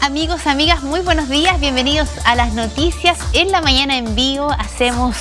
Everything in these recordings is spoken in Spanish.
Amigos, amigas, muy buenos días, bienvenidos a las noticias. En la mañana en vivo hacemos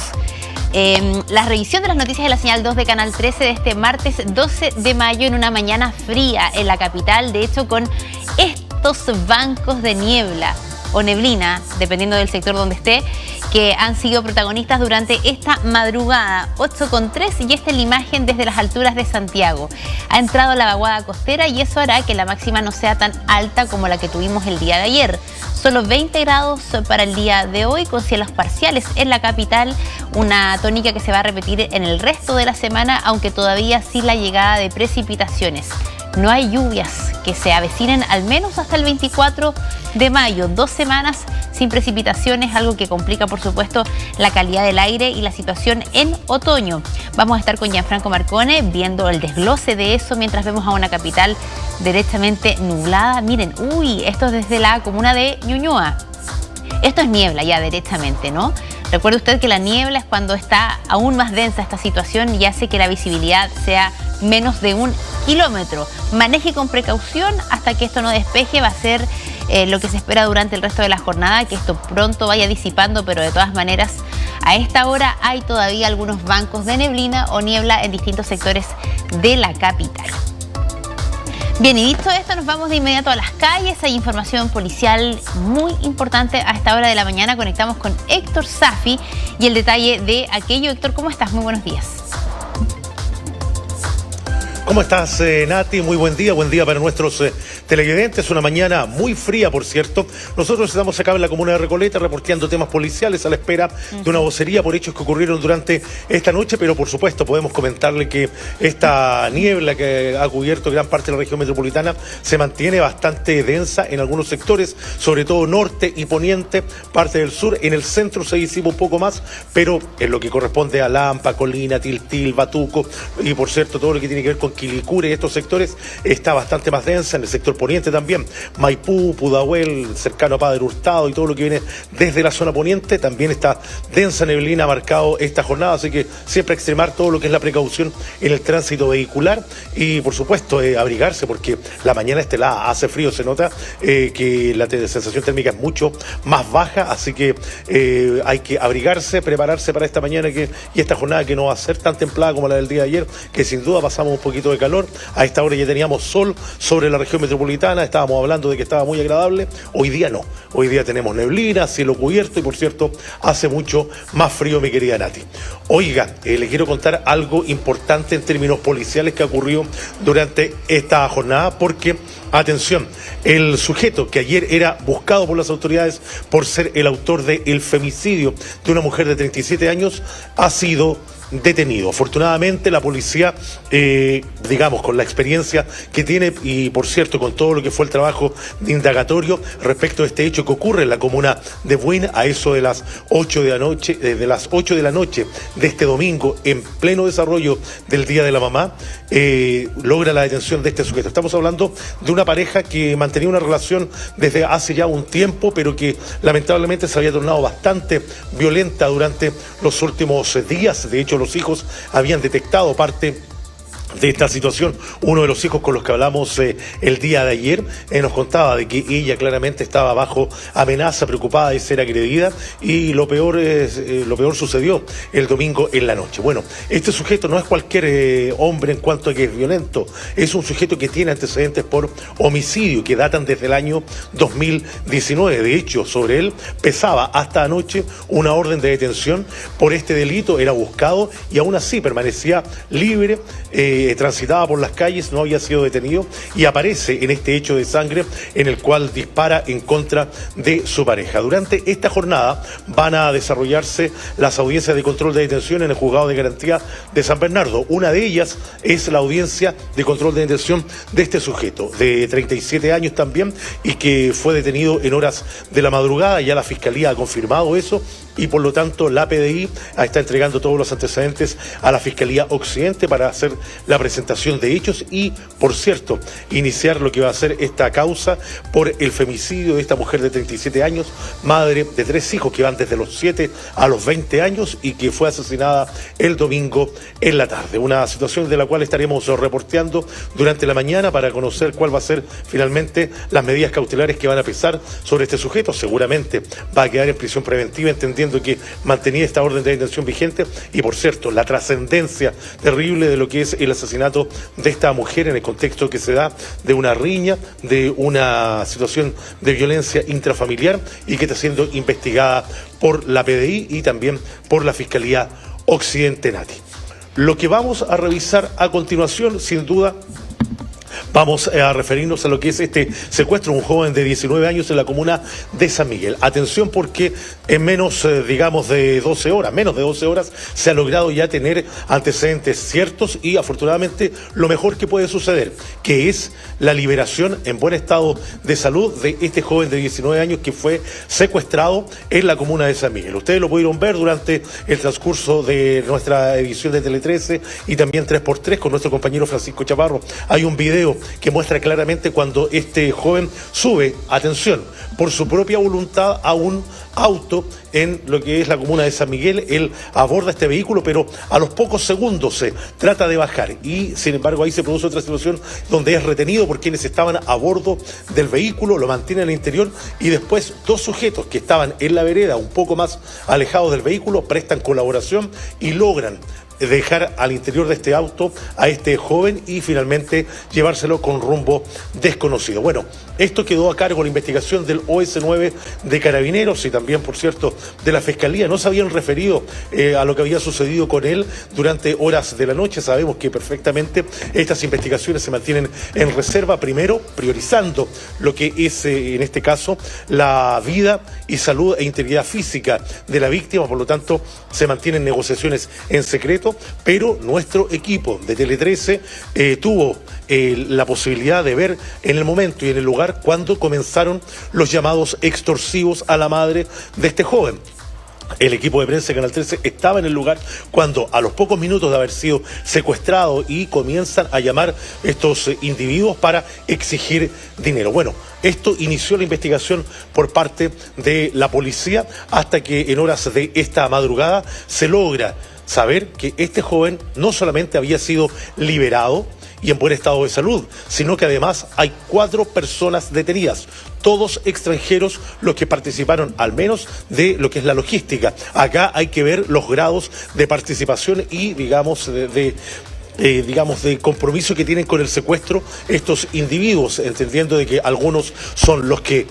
la revisión de las noticias de la señal 2 de Canal 13 de este martes 12 de mayo en una mañana fría en la capital, de hecho con estos bancos de niebla o neblina, dependiendo del sector donde esté, que han sido protagonistas durante esta madrugada, 8:03, y esta es la imagen desde las alturas de Santiago. Ha entrado la vaguada costera y eso hará que la máxima no sea tan alta como la que tuvimos el día de ayer. Solo 20 grados para el día de hoy, con cielos parciales en la capital, una tónica que se va a repetir en el resto de la semana, aunque todavía sin la llegada de precipitaciones. No hay lluvias que se avecinen al menos hasta el 24 de mayo. 2 semanas sin precipitaciones, algo que complica, por supuesto, la calidad del aire y la situación en otoño. Vamos a estar con Gianfranco Marcone viendo el desglose de eso mientras vemos a una capital derechamente nublada. Miren, esto es desde la comuna de Ñuñoa. Esto es niebla ya derechamente, ¿no? Recuerde usted que la niebla es cuando está aún más densa esta situación y hace que la visibilidad sea menos de 1 kilómetro. Maneje con precaución hasta que esto no despeje, va a ser lo que se espera durante el resto de la jornada, que esto pronto vaya disipando, pero de todas maneras a esta hora hay todavía algunos bancos de neblina o niebla en distintos sectores de la capital. Bien, y dicho esto, nos vamos de inmediato a las calles. Hay información policial muy importante a esta hora de la mañana. Conectamos con Héctor Safi y el detalle de aquello. Héctor, ¿cómo estás? Muy buenos días. ¿Cómo estás, Nati? Muy buen día para nuestros televidentes. Una mañana muy fría, por cierto. Nosotros estamos acá en la comuna de Recoleta reporteando temas policiales a la espera de una vocería por hechos que ocurrieron durante esta noche, pero por supuesto podemos comentarle que esta niebla que ha cubierto gran parte de la región metropolitana se mantiene bastante densa en algunos sectores, sobre todo norte y poniente, parte del sur. En el centro se disipa un poco más, pero en lo que corresponde a Lampa, Colina, Tiltil, Batuco y por cierto todo lo que tiene que ver con Quilicura y estos sectores está bastante más densa. En el sector poniente también, Maipú, Pudahuel, cercano a Padre Hurtado y todo lo que viene desde la zona poniente, también está densa neblina marcado esta jornada, así que siempre extremar todo lo que es la precaución en el tránsito vehicular y por supuesto abrigarse, porque la mañana estelada, hace frío, se nota que la sensación térmica es mucho más baja, así que hay que abrigarse, prepararse para esta mañana y esta jornada que no va a ser tan templada como la del día de ayer, que sin duda pasamos un poquito de calor. A esta hora ya teníamos sol sobre la región metropolitana, estábamos hablando de que estaba muy agradable. Hoy día no, hoy día tenemos neblina, cielo cubierto y por cierto hace mucho más frío, mi querida Nati. Oiga, le quiero contar algo importante en términos policiales que ocurrió durante esta jornada, porque atención, el sujeto que ayer era buscado por las autoridades por ser el autor del femicidio de una mujer de 37 años ha sido detenido. Afortunadamente la policía, digamos, con la experiencia que tiene y por cierto con todo lo que fue el trabajo de indagatorio respecto a este hecho que ocurre en la comuna de Buin a eso de las 8 de la noche, de este domingo, en pleno desarrollo del Día de la Mamá, logra la detención de este sujeto. Estamos hablando de una pareja que mantenía una relación desde hace ya un tiempo, pero que lamentablemente se había tornado bastante violenta durante los últimos días. De hecho, los hijos habían detectado parte de esta situación. Uno de los hijos con los que hablamos el día de ayer nos contaba de que ella claramente estaba bajo amenaza, preocupada de ser agredida, y lo peor sucedió el domingo en la noche. Bueno, este sujeto no es cualquier hombre en cuanto a que es violento, es un sujeto que tiene antecedentes por homicidio que datan desde el año 2019. De hecho, sobre él pesaba hasta anoche una orden de detención por este delito, era buscado y aún así permanecía libre, transitaba por las calles, no había sido detenido y aparece en este hecho de sangre en el cual dispara en contra de su pareja. Durante esta jornada van a desarrollarse las audiencias de control de detención en el Juzgado de Garantía de San Bernardo. Una de ellas es la audiencia de control de detención de este sujeto de 37 años también y que fue detenido en horas de la madrugada. Ya la Fiscalía ha confirmado eso y por lo tanto la PDI está entregando todos los antecedentes a la Fiscalía Occidente para hacer la presentación de hechos y, por cierto, iniciar lo que va a ser esta causa por el femicidio de esta mujer de 37 años, madre de 3 hijos que van desde los 7 a los 20 años y que fue asesinada el domingo en la tarde. Una situación de la cual estaremos reporteando durante la mañana para conocer cuál va a ser finalmente las medidas cautelares que van a pesar sobre este sujeto. Seguramente va a quedar en prisión preventiva, entendiendo que mantenía esta orden de detención vigente y, por cierto, la trascendencia terrible de lo que es el asesinato de esta mujer en el contexto que se da de una riña, de una situación de violencia intrafamiliar y que está siendo investigada por la PDI y también por la Fiscalía Occidente, Nati. Lo que vamos a revisar a continuación, sin duda, vamos a referirnos a lo que es este secuestro de un joven de 19 años en la comuna de San Miguel. Atención, porque en menos de 12 horas, se ha logrado ya tener antecedentes ciertos y afortunadamente lo mejor que puede suceder, que es la liberación en buen estado de salud de este joven de 19 años que fue secuestrado en la comuna de San Miguel. Ustedes lo pudieron ver durante el transcurso de nuestra edición de Tele 13 y también 3x3 con nuestro compañero Francisco Chaparro. Hay un video que muestra claramente cuando este joven sube, atención, por su propia voluntad a un auto en lo que es la comuna de San Miguel. Él aborda este vehículo, pero a los pocos segundos se trata de bajar y, sin embargo, ahí se produce otra situación donde es retenido por quienes estaban a bordo del vehículo, lo mantienen en el interior y después 2 sujetos que estaban en la vereda un poco más alejados del vehículo prestan colaboración y logran dejar al interior de este auto a este joven y finalmente llevárselo con rumbo desconocido. Bueno, esto quedó a cargo de la investigación del OS9 de Carabineros y también, por cierto, de la Fiscalía. No se habían referido a lo que había sucedido con él durante horas de la noche. Sabemos que perfectamente estas investigaciones se mantienen en reserva, primero priorizando lo que es, en este caso, la vida y salud e integridad física de la víctima. Por lo tanto, se mantienen negociaciones en secreto, pero nuestro equipo de Tele 13 tuvo la posibilidad de ver en el momento y en el lugar cuando comenzaron los llamados extorsivos a la madre de este joven. El equipo de prensa de Canal 13 estaba en el lugar cuando, a los pocos minutos de haber sido secuestrado, y comienzan a llamar estos individuos para exigir dinero. Bueno, esto inició la investigación por parte de la policía hasta que en horas de esta madrugada se logra saber que este joven no solamente había sido liberado y en buen estado de salud, sino que además hay 4 personas detenidas, todos extranjeros, los que participaron al menos de lo que es la logística. Acá hay que ver los grados de participación y, digamos, de compromiso que tienen con el secuestro estos individuos, entendiendo de que algunos son los que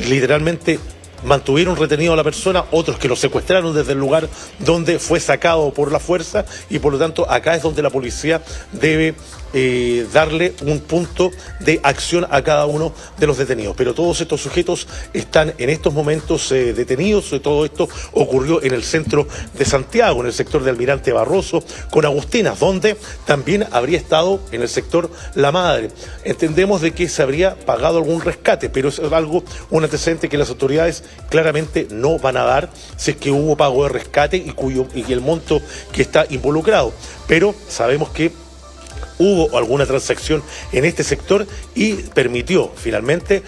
literalmente mantuvieron retenido a la persona, otros que lo secuestraron desde el lugar donde fue sacado por la fuerza, y por lo tanto acá es donde la policía debe darle un punto de acción a cada uno de los detenidos. Pero todos estos sujetos están en estos momentos detenidos. Todo esto ocurrió en el centro de Santiago, en el sector de Almirante Barroso con Agustinas, donde también habría estado en el sector la madre. Entendemos de que se habría pagado algún rescate, pero es un antecedente que las autoridades claramente no van a dar si es que hubo pago de rescate y el monto que está involucrado. Pero sabemos que hubo alguna transacción en este sector y permitió finalmente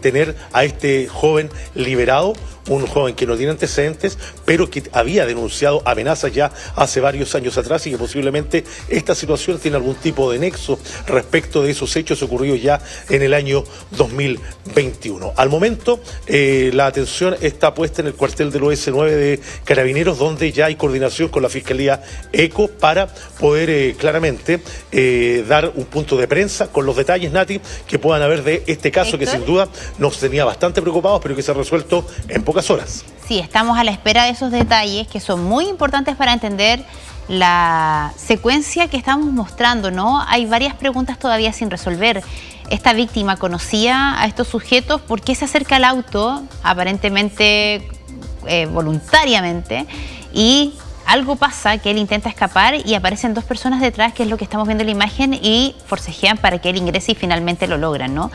tener a este joven liberado, un joven que no tiene antecedentes, pero que había denunciado amenazas ya hace varios años atrás y que posiblemente esta situación tiene algún tipo de nexo respecto de esos hechos ocurridos ya en el año 2021. Al momento, la atención está puesta en el cuartel del OS9 de Carabineros, donde ya hay coordinación con la Fiscalía ECO para poder claramente dar un punto de prensa con los detalles, Nati, que puedan haber de este caso, que sin duda nos tenía bastante preocupados, pero que se ha resuelto en pocas horas. Sí, estamos a la espera de esos detalles que son muy importantes para entender la secuencia que estamos mostrando, ¿no? Hay varias preguntas todavía sin resolver. ¿Esta víctima conocía a estos sujetos? ¿Por qué se acerca al auto, aparentemente voluntariamente? Y algo pasa, que él intenta escapar y aparecen 2 personas detrás, que es lo que estamos viendo en la imagen, y forcejean para que él ingrese y finalmente lo logran, ¿no?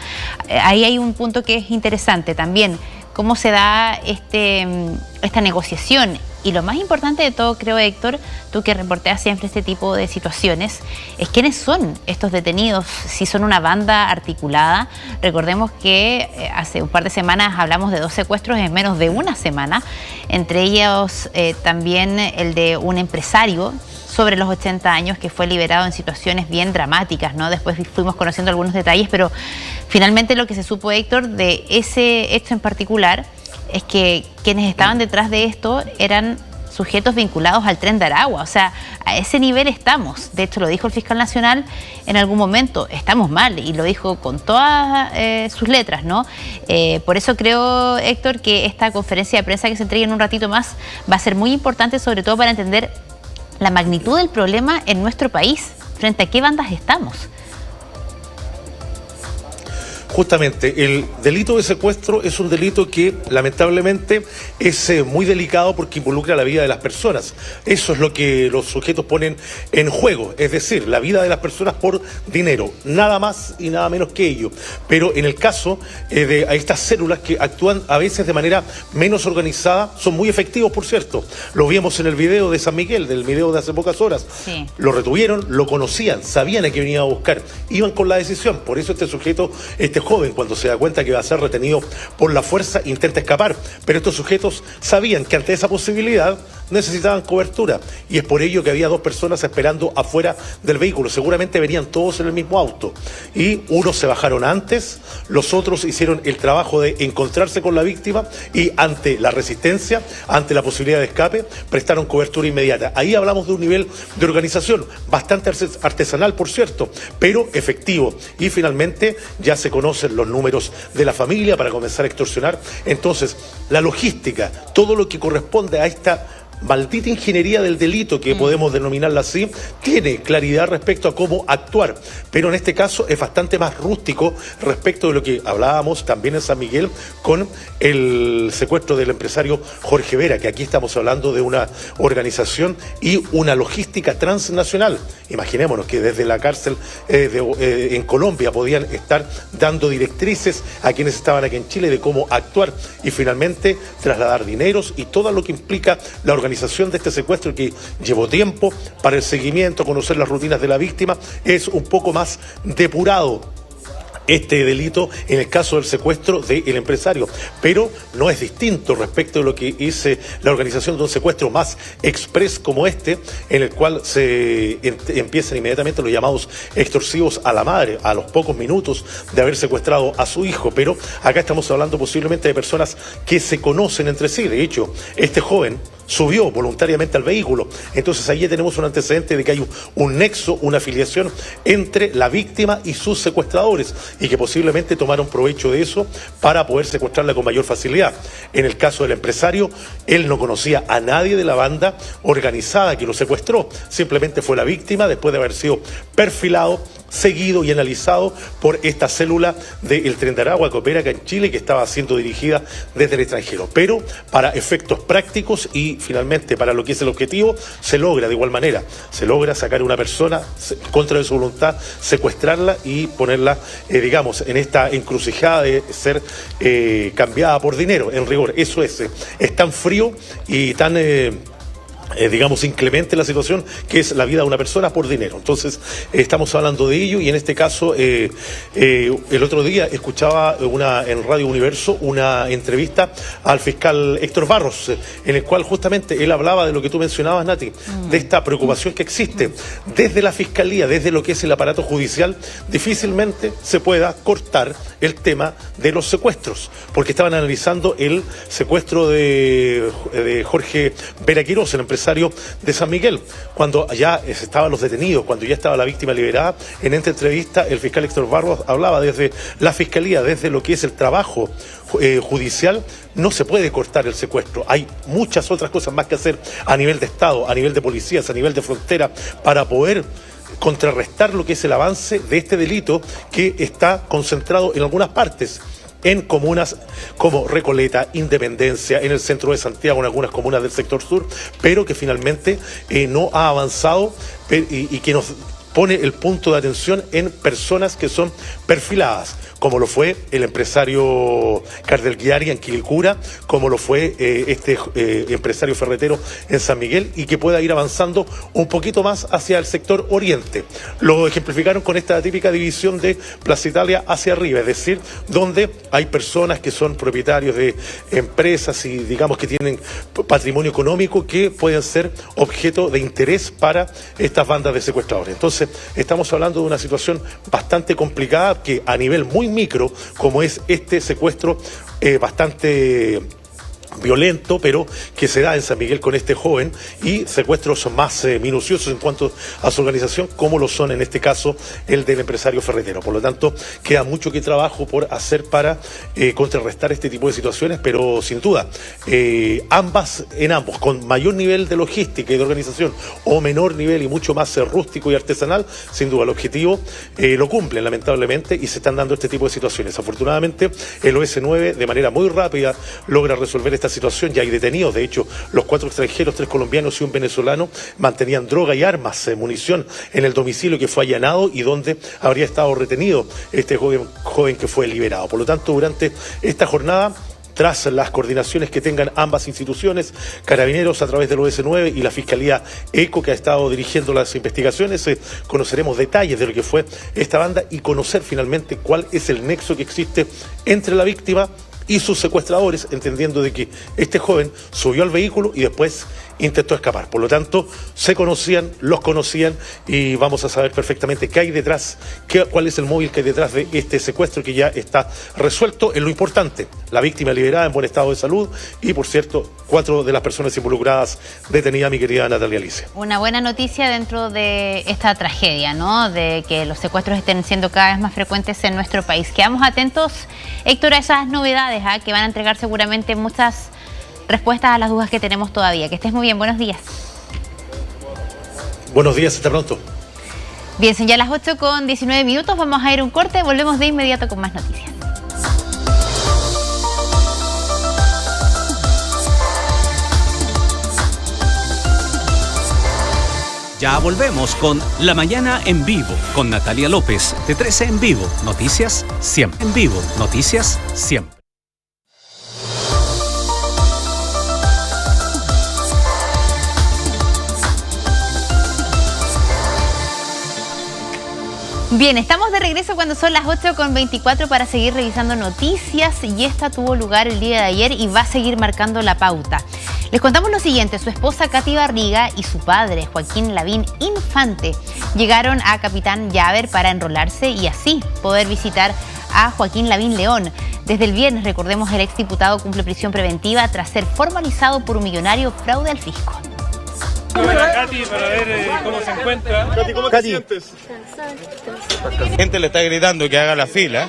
Ahí hay un punto que es interesante también. cómo se da esta negociación. Y lo más importante de todo, creo, Héctor, tú que reporteas siempre este tipo de situaciones, es quiénes son estos detenidos, si son una banda articulada. Recordemos que hace un par de semanas hablamos de 2 secuestros en menos de una semana, entre ellos también el de un empresario sobre los 80 años que fue liberado en situaciones bien dramáticas, ¿no? Después fuimos conociendo algunos detalles, pero finalmente lo que se supo, Héctor, de ese hecho en particular es que quienes estaban detrás de esto eran sujetos vinculados al Tren de Aragua. O sea, a ese nivel estamos. De hecho, lo dijo el fiscal nacional en algún momento, estamos mal, y lo dijo con todas sus letras, ¿no? Por eso creo, Héctor, que esta conferencia de prensa que se entregue en un ratito más va a ser muy importante, sobre todo para entender la magnitud del problema en nuestro país, frente a qué bandas estamos. Justamente, el delito de secuestro es un delito que lamentablemente es muy delicado porque involucra la vida de las personas. Eso es lo que los sujetos ponen en juego, es decir, la vida de las personas por dinero, nada más y nada menos que ello. Pero en el caso de estas células que actúan a veces de manera menos organizada, son muy efectivos, por cierto. Lo vimos en el video de San Miguel, del video de hace pocas horas. Sí. Lo retuvieron, lo conocían, sabían a qué venía a buscar, iban con la decisión. Por eso este sujeto, este joven, cuando se da cuenta que va a ser retenido por la fuerza, intenta escapar. Pero estos sujetos sabían que ante esa posibilidad necesitaban cobertura, y es por ello que había 2 personas esperando afuera del vehículo. Seguramente venían todos en el mismo auto, y unos se bajaron antes, los otros hicieron el trabajo de encontrarse con la víctima y ante la resistencia, ante la posibilidad de escape, prestaron cobertura inmediata. Ahí hablamos de un nivel de organización bastante artesanal, por cierto, pero efectivo. Y finalmente ya se conocen los números de la familia para comenzar a extorsionar. Entonces, la logística, todo lo que corresponde a esta maldita ingeniería del delito, que podemos denominarla así, tiene claridad respecto a cómo actuar, pero en este caso es bastante más rústico respecto de lo que hablábamos también en San Miguel con el secuestro del empresario Jorge Vera, que aquí estamos hablando de una organización y una logística transnacional. Imaginémonos que desde la cárcel en Colombia podían estar dando directrices a quienes estaban aquí en Chile de cómo actuar y finalmente trasladar dineros y todo lo que implica la organización de este secuestro, que llevó tiempo para el seguimiento, conocer las rutinas de la víctima. Es un poco más depurado este delito en el caso del secuestro del empresario, pero no es distinto respecto de lo que hice la organización de un secuestro más express como este, en el cual se empiezan inmediatamente los llamados extorsivos a la madre a los pocos minutos de haber secuestrado a su hijo. Pero acá estamos hablando posiblemente de personas que se conocen entre sí. De hecho, este joven subió voluntariamente al vehículo. Entonces ahí ya tenemos un antecedente de que hay un nexo, una afiliación entre la víctima y sus secuestradores, y que posiblemente tomaron provecho de eso para poder secuestrarla con mayor facilidad. En el caso del empresario, él no conocía a nadie de la banda organizada que lo secuestró, simplemente fue la víctima después de haber sido perfilado, seguido y analizado por esta célula del Tren de Aragua que opera acá en Chile, que estaba siendo dirigida desde el extranjero. Pero para efectos prácticos y finalmente para lo que es el objetivo, se logra de igual manera. Se logra sacar a una persona contra de su voluntad, secuestrarla y ponerla, digamos, en esta encrucijada de ser cambiada por dinero. En rigor, eso es tan frío y tan digamos, inclemente la situación que es la vida de una persona por dinero. Entonces, estamos hablando de ello, y en este caso, el otro día escuchaba en Radio Universo una entrevista al fiscal Héctor Barros, en el cual justamente él hablaba de lo que tú mencionabas, Nati, de esta preocupación que existe desde la Fiscalía, desde lo que es el aparato judicial. Difícilmente se pueda cortar el tema de los secuestros, porque estaban analizando el secuestro de Jorge Vera Quirós, el empresario de San Miguel, cuando ya estaban los detenidos, cuando ya estaba la víctima liberada. En esta entrevista el fiscal Héctor Barros hablaba desde la Fiscalía, desde lo que es el trabajo judicial, no se puede cortar el secuestro. Hay muchas otras cosas más que hacer a nivel de Estado, a nivel de policías, a nivel de frontera, para poder contrarrestar lo que es el avance de este delito, que está concentrado en algunas partes, en comunas como Recoleta, Independencia, en el centro de Santiago, en algunas comunas del sector sur, pero que finalmente no ha avanzado y que nos pone el punto de atención en personas que son perfiladas, como lo fue el empresario Cardelguiari en Quilicura, como lo fue empresario ferretero en San Miguel, y que pueda ir avanzando un poquito más hacia el sector oriente. Lo ejemplificaron con esta típica división de Plaza Italia hacia arriba, es decir, donde hay personas que son propietarios de empresas y digamos que tienen patrimonio económico que pueden ser objeto de interés para estas bandas de secuestradores. Entonces, estamos hablando de una situación bastante complicada que a nivel muy micro, como es este secuestro bastante violento, pero que se da en San Miguel con este joven, y secuestros más minuciosos en cuanto a su organización, como lo son en este caso el del empresario ferretero. Por lo tanto, queda mucho que trabajo por hacer para contrarrestar este tipo de situaciones, pero sin duda, ambos, con mayor nivel de logística y de organización o menor nivel y mucho más rústico y artesanal, sin duda el objetivo lo cumplen lamentablemente y se están dando este tipo de situaciones. Afortunadamente, el OS9 de manera muy rápida logra resolver esta situación. Ya hay detenidos, de hecho, los 4 extranjeros, 3 colombianos y un venezolano, mantenían droga y armas, munición en el domicilio que fue allanado y donde habría estado retenido este joven que fue liberado. Por lo tanto, durante esta jornada, tras las coordinaciones que tengan ambas instituciones, Carabineros a través del OS9 y la Fiscalía ECO, que ha estado dirigiendo las investigaciones, conoceremos detalles de lo que fue esta banda y conocer finalmente cuál es el nexo que existe entre la víctima y sus secuestradores, entendiendo de que este joven subió al vehículo y después intentó escapar. Por lo tanto, los conocían y vamos a saber perfectamente qué hay detrás, cuál es el móvil que hay detrás de este secuestro que ya está resuelto. En lo importante, la víctima liberada en buen estado de salud y, por cierto, 4 de las personas involucradas detenidas, mi querida Natalia Alicia. Una buena noticia dentro de esta tragedia, ¿no? De que los secuestros estén siendo cada vez más frecuentes en nuestro país. Quedamos atentos, Héctor, a esas novedades, que van a entregar seguramente muchas respuestas a las dudas que tenemos todavía. Que estés muy bien, buenos días. Buenos días, hasta pronto. Bien, son ya las 8:19, vamos a ir a un corte, volvemos de inmediato con más noticias. Ya volvemos con La Mañana en Vivo, con Natalia López, de 13 en vivo, noticias siempre. En vivo, noticias siempre. Bien, estamos de regreso cuando son las 8:24 para seguir revisando noticias, y esta tuvo lugar el día de ayer y va a seguir marcando la pauta. Les contamos lo siguiente: su esposa Katy Barriga y su padre Joaquín Lavín Infante llegaron a Capitán Llaver para enrolarse y así poder visitar a Joaquín Lavín León. Desde el viernes, recordemos, el exdiputado cumple prisión preventiva tras ser formalizado por un millonario fraude al fisco. A Katy para ver cómo se encuentra. Katy, ¿cómo te sientes? La gente le está gritando que haga la fila.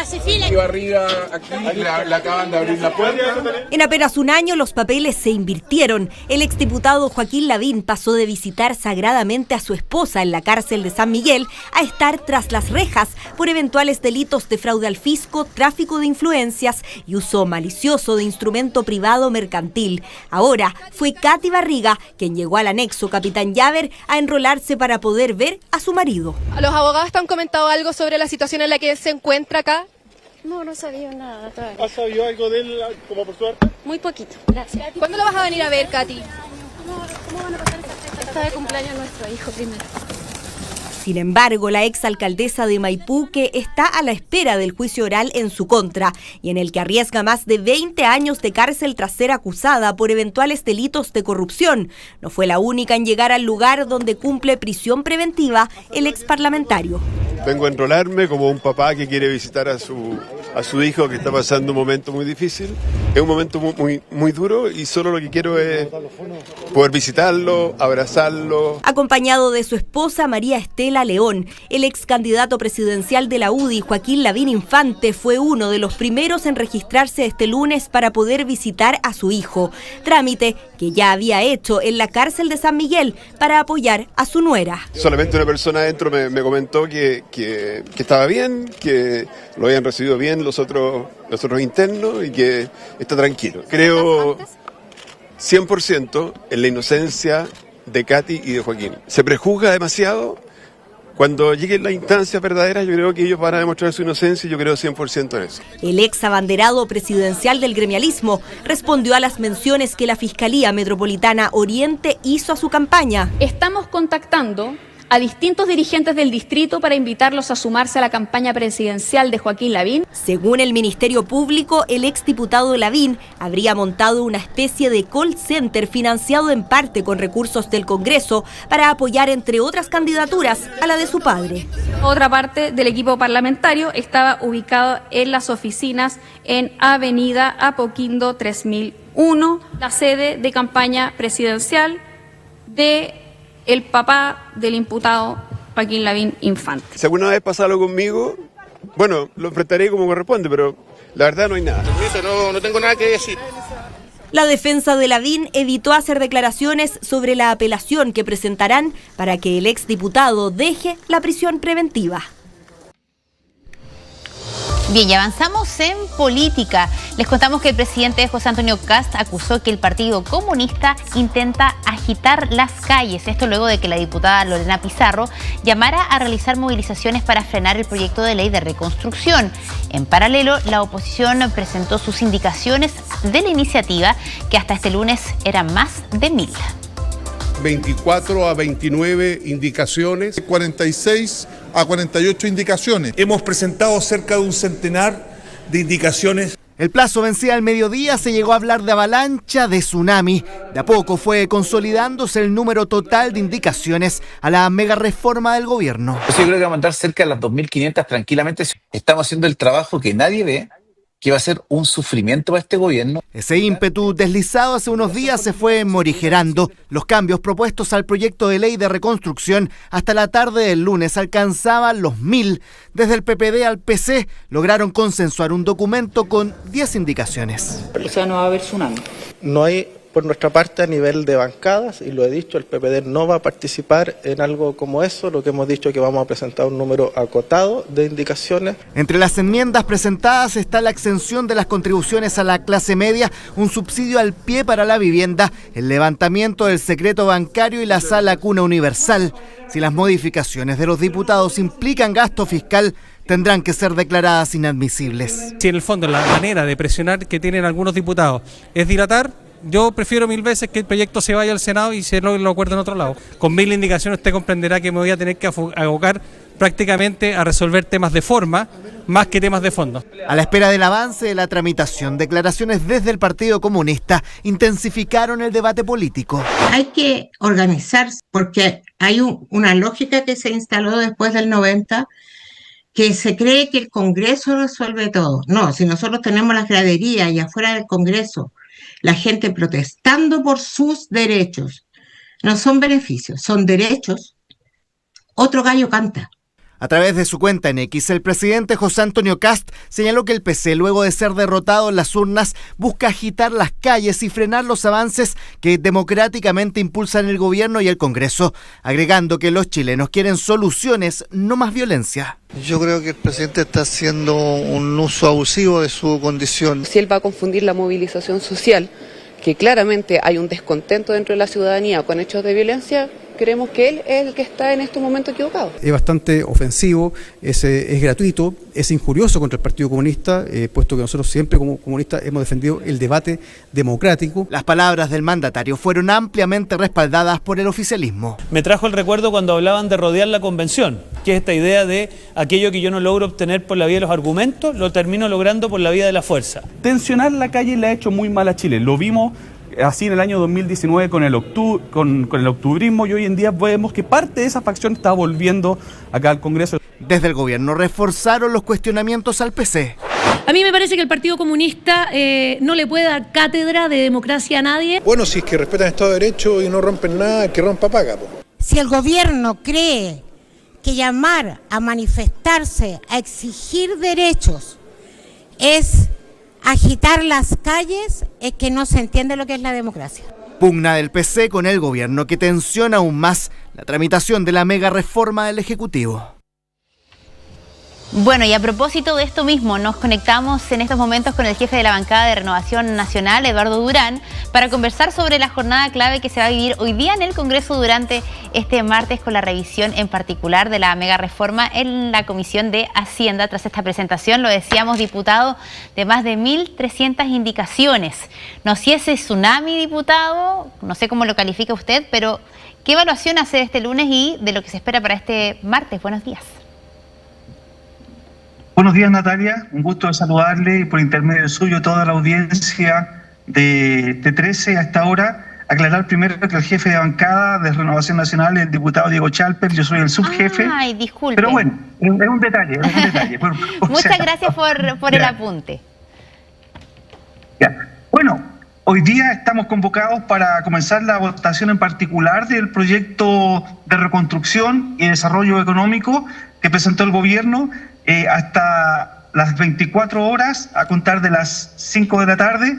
Se fila. Y Barriga aquí le acaban de abrir la puerta. En apenas un año los papeles se invirtieron. El exdiputado Joaquín Lavín pasó de visitar sagradamente a su esposa en la cárcel de San Miguel a estar tras las rejas por eventuales delitos de fraude al fisco, tráfico de influencias y uso malicioso de instrumento privado mercantil. Ahora fue Katy Barriga quien llegó al anexo Capitán Llaver a enrolarse para poder ver a su marido. ¿Los abogados te han comentado algo sobre la situación en la que se encuentra acá? No sabía nada todavía. ¿Has sabido algo de él como por suerte? Muy poquito, gracias. ¿Cuándo lo vas a venir a ver, Katy? ¿Cómo van a pasar esta fecha? Está de cumpleaños nuestro hijo primero. Sin embargo, la exalcaldesa de Maipú, que está a la espera del juicio oral en su contra y en el que arriesga más de 20 años de cárcel tras ser acusada por eventuales delitos de corrupción, no fue la única en llegar al lugar donde cumple prisión preventiva el exparlamentario. Vengo a enrolarme como un papá que quiere visitar a su hijo que está pasando un momento muy difícil. Es un momento muy duro y solo lo que quiero es poder visitarlo, abrazarlo. Acompañado de su esposa María Estela León, el ex candidato presidencial de la UDI, Joaquín Lavín Infante, fue uno de los primeros en registrarse este lunes para poder visitar a su hijo, trámite que ya había hecho en la cárcel de San Miguel para apoyar a su nuera. Solamente una persona adentro me comentó que estaba bien, que lo habían recibido bien los otros internos y que está tranquilo. Creo 100% en la inocencia de Katy y de Joaquín. Se prejuzga demasiado Cuando lleguen las instancias verdaderas, yo creo que ellos van a demostrar su inocencia y yo creo 100% en eso. El ex abanderado presidencial del gremialismo respondió a las menciones que la Fiscalía Metropolitana Oriente hizo a su campaña. Estamos contactando a distintos dirigentes del distrito para invitarlos a sumarse a la campaña presidencial de Joaquín Lavín. Según el Ministerio Público, el exdiputado Lavín habría montado una especie de call center financiado en parte con recursos del Congreso para apoyar, entre otras candidaturas, a la de su padre. Otra parte del equipo parlamentario estaba ubicado en las oficinas en Avenida Apoquindo 3001, la sede de campaña presidencial de el papá del imputado Joaquín Lavín Infante. Si alguna vez pasa algo conmigo, bueno, lo enfrentaré como corresponde, pero la verdad no hay nada. No tengo nada que decir. La defensa de Lavín evitó hacer declaraciones sobre la apelación que presentarán para que el exdiputado deje la prisión preventiva. Bien, y avanzamos en política. Les contamos que el presidente José Antonio Kast acusó que el Partido Comunista intenta agitar las calles. Esto luego de que la diputada Lorena Pizarro llamara a realizar movilizaciones para frenar el proyecto de ley de reconstrucción. En paralelo, la oposición presentó sus indicaciones de la iniciativa, que hasta este lunes eran más de 1000. 24 a 29 indicaciones, 46 a 48 indicaciones. Hemos presentado cerca de un centenar de indicaciones. El plazo vencía al mediodía, se llegó a hablar de avalancha, de tsunami. De a poco fue consolidándose el número total de indicaciones a la mega reforma del gobierno. Yo creo que va a mandar cerca de las 2.500 tranquilamente. Estamos haciendo el trabajo que nadie ve, que va a ser un sufrimiento para este gobierno. Ese ímpetu deslizado hace unos días se fue morigerando. Los cambios propuestos al proyecto de ley de reconstrucción hasta la tarde del lunes alcanzaban los 1000. Desde el PPD al PC lograron consensuar un documento con 10 indicaciones. O sea, no va a haber tsunami. No hay, por nuestra parte, a nivel de bancadas, y lo he dicho, el PPD no va a participar en algo como eso. Lo que hemos dicho es que vamos a presentar un número acotado de indicaciones. Entre las enmiendas presentadas está la exención de las contribuciones a la clase media, un subsidio al pie para la vivienda, el levantamiento del secreto bancario y la sala cuna universal. Si las modificaciones de los diputados implican gasto fiscal, tendrán que ser declaradas inadmisibles. Si en el fondo la manera de presionar que tienen algunos diputados es dilatar, yo prefiero 1000 veces que el proyecto se vaya al Senado y se lo acuerde en otro lado. Con 1000 indicaciones usted comprenderá que me voy a tener que abocar prácticamente a resolver temas de forma más que temas de fondo. A la espera del avance de la tramitación, declaraciones desde el Partido Comunista intensificaron el debate político. Hay que organizarse porque hay una lógica que se instaló después del 90, que se cree que el Congreso resuelve todo. No, si nosotros tenemos las graderías y afuera del Congreso la gente protestando por sus derechos, no son beneficios, son derechos, otro gallo canta. A través de su cuenta en X, el presidente José Antonio Kast señaló que el PC, luego de ser derrotado en las urnas, busca agitar las calles y frenar los avances que democráticamente impulsan el gobierno y el Congreso, agregando que los chilenos quieren soluciones, no más violencia. Yo creo que el presidente está haciendo un uso abusivo de su condición. Si él va a confundir la movilización social, que claramente hay un descontento dentro de la ciudadanía con hechos de violencia, creemos que él es el que está en estos momentos equivocado. Es bastante ofensivo, es gratuito, es injurioso contra el Partido Comunista, puesto que nosotros siempre como comunistas hemos defendido el debate democrático. Las palabras del mandatario fueron ampliamente respaldadas por el oficialismo. Me trajo el recuerdo cuando hablaban de rodear la convención, que es esta idea de aquello que yo no logro obtener por la vía de los argumentos, lo termino logrando por la vía de la fuerza. Tensionar la calle le ha hecho muy mal a Chile, lo vimos así en el año 2019 con el octubrismo, y hoy en día vemos que parte de esa facción está volviendo acá al Congreso. Desde el gobierno reforzaron los cuestionamientos al PC. A mí me parece que el Partido Comunista no le puede dar cátedra de democracia a nadie. Bueno, si es que respetan el Estado de Derecho y no rompen nada, que rompa paga. Si el gobierno cree que llamar a manifestarse, a exigir derechos, es agitar las calles, es que no se entiende lo que es la democracia. Pugna del PC con el gobierno, que tensiona aún más la tramitación de la mega reforma del Ejecutivo. Bueno, y a propósito de esto mismo, nos conectamos en estos momentos con el jefe de la bancada de Renovación Nacional, Eduardo Durán, para conversar sobre la jornada clave que se va a vivir hoy día en el Congreso durante este martes, con la revisión en particular de la mega reforma en la Comisión de Hacienda. Tras esta presentación, lo decíamos, diputado, de más de 1.300 indicaciones. No sé si ese tsunami, diputado, no sé cómo lo califica usted, pero ¿qué evaluación hace de este lunes y de lo que se espera para este martes? Buenos días. Buenos días, Natalia. Un gusto de saludarle y por intermedio suyo toda la audiencia de T13 a esta hora. Aclarar primero que el jefe de bancada de Renovación Nacional es el diputado Diego Chalper, yo soy el subjefe. Ay, disculpe. Pero bueno, es un detalle, Muchas gracias por el apunte. Ya. Bueno, hoy día estamos convocados para comenzar la votación en particular del proyecto de reconstrucción y desarrollo económico que presentó el gobierno. Hasta las 24 horas, a contar de las 5 de la tarde,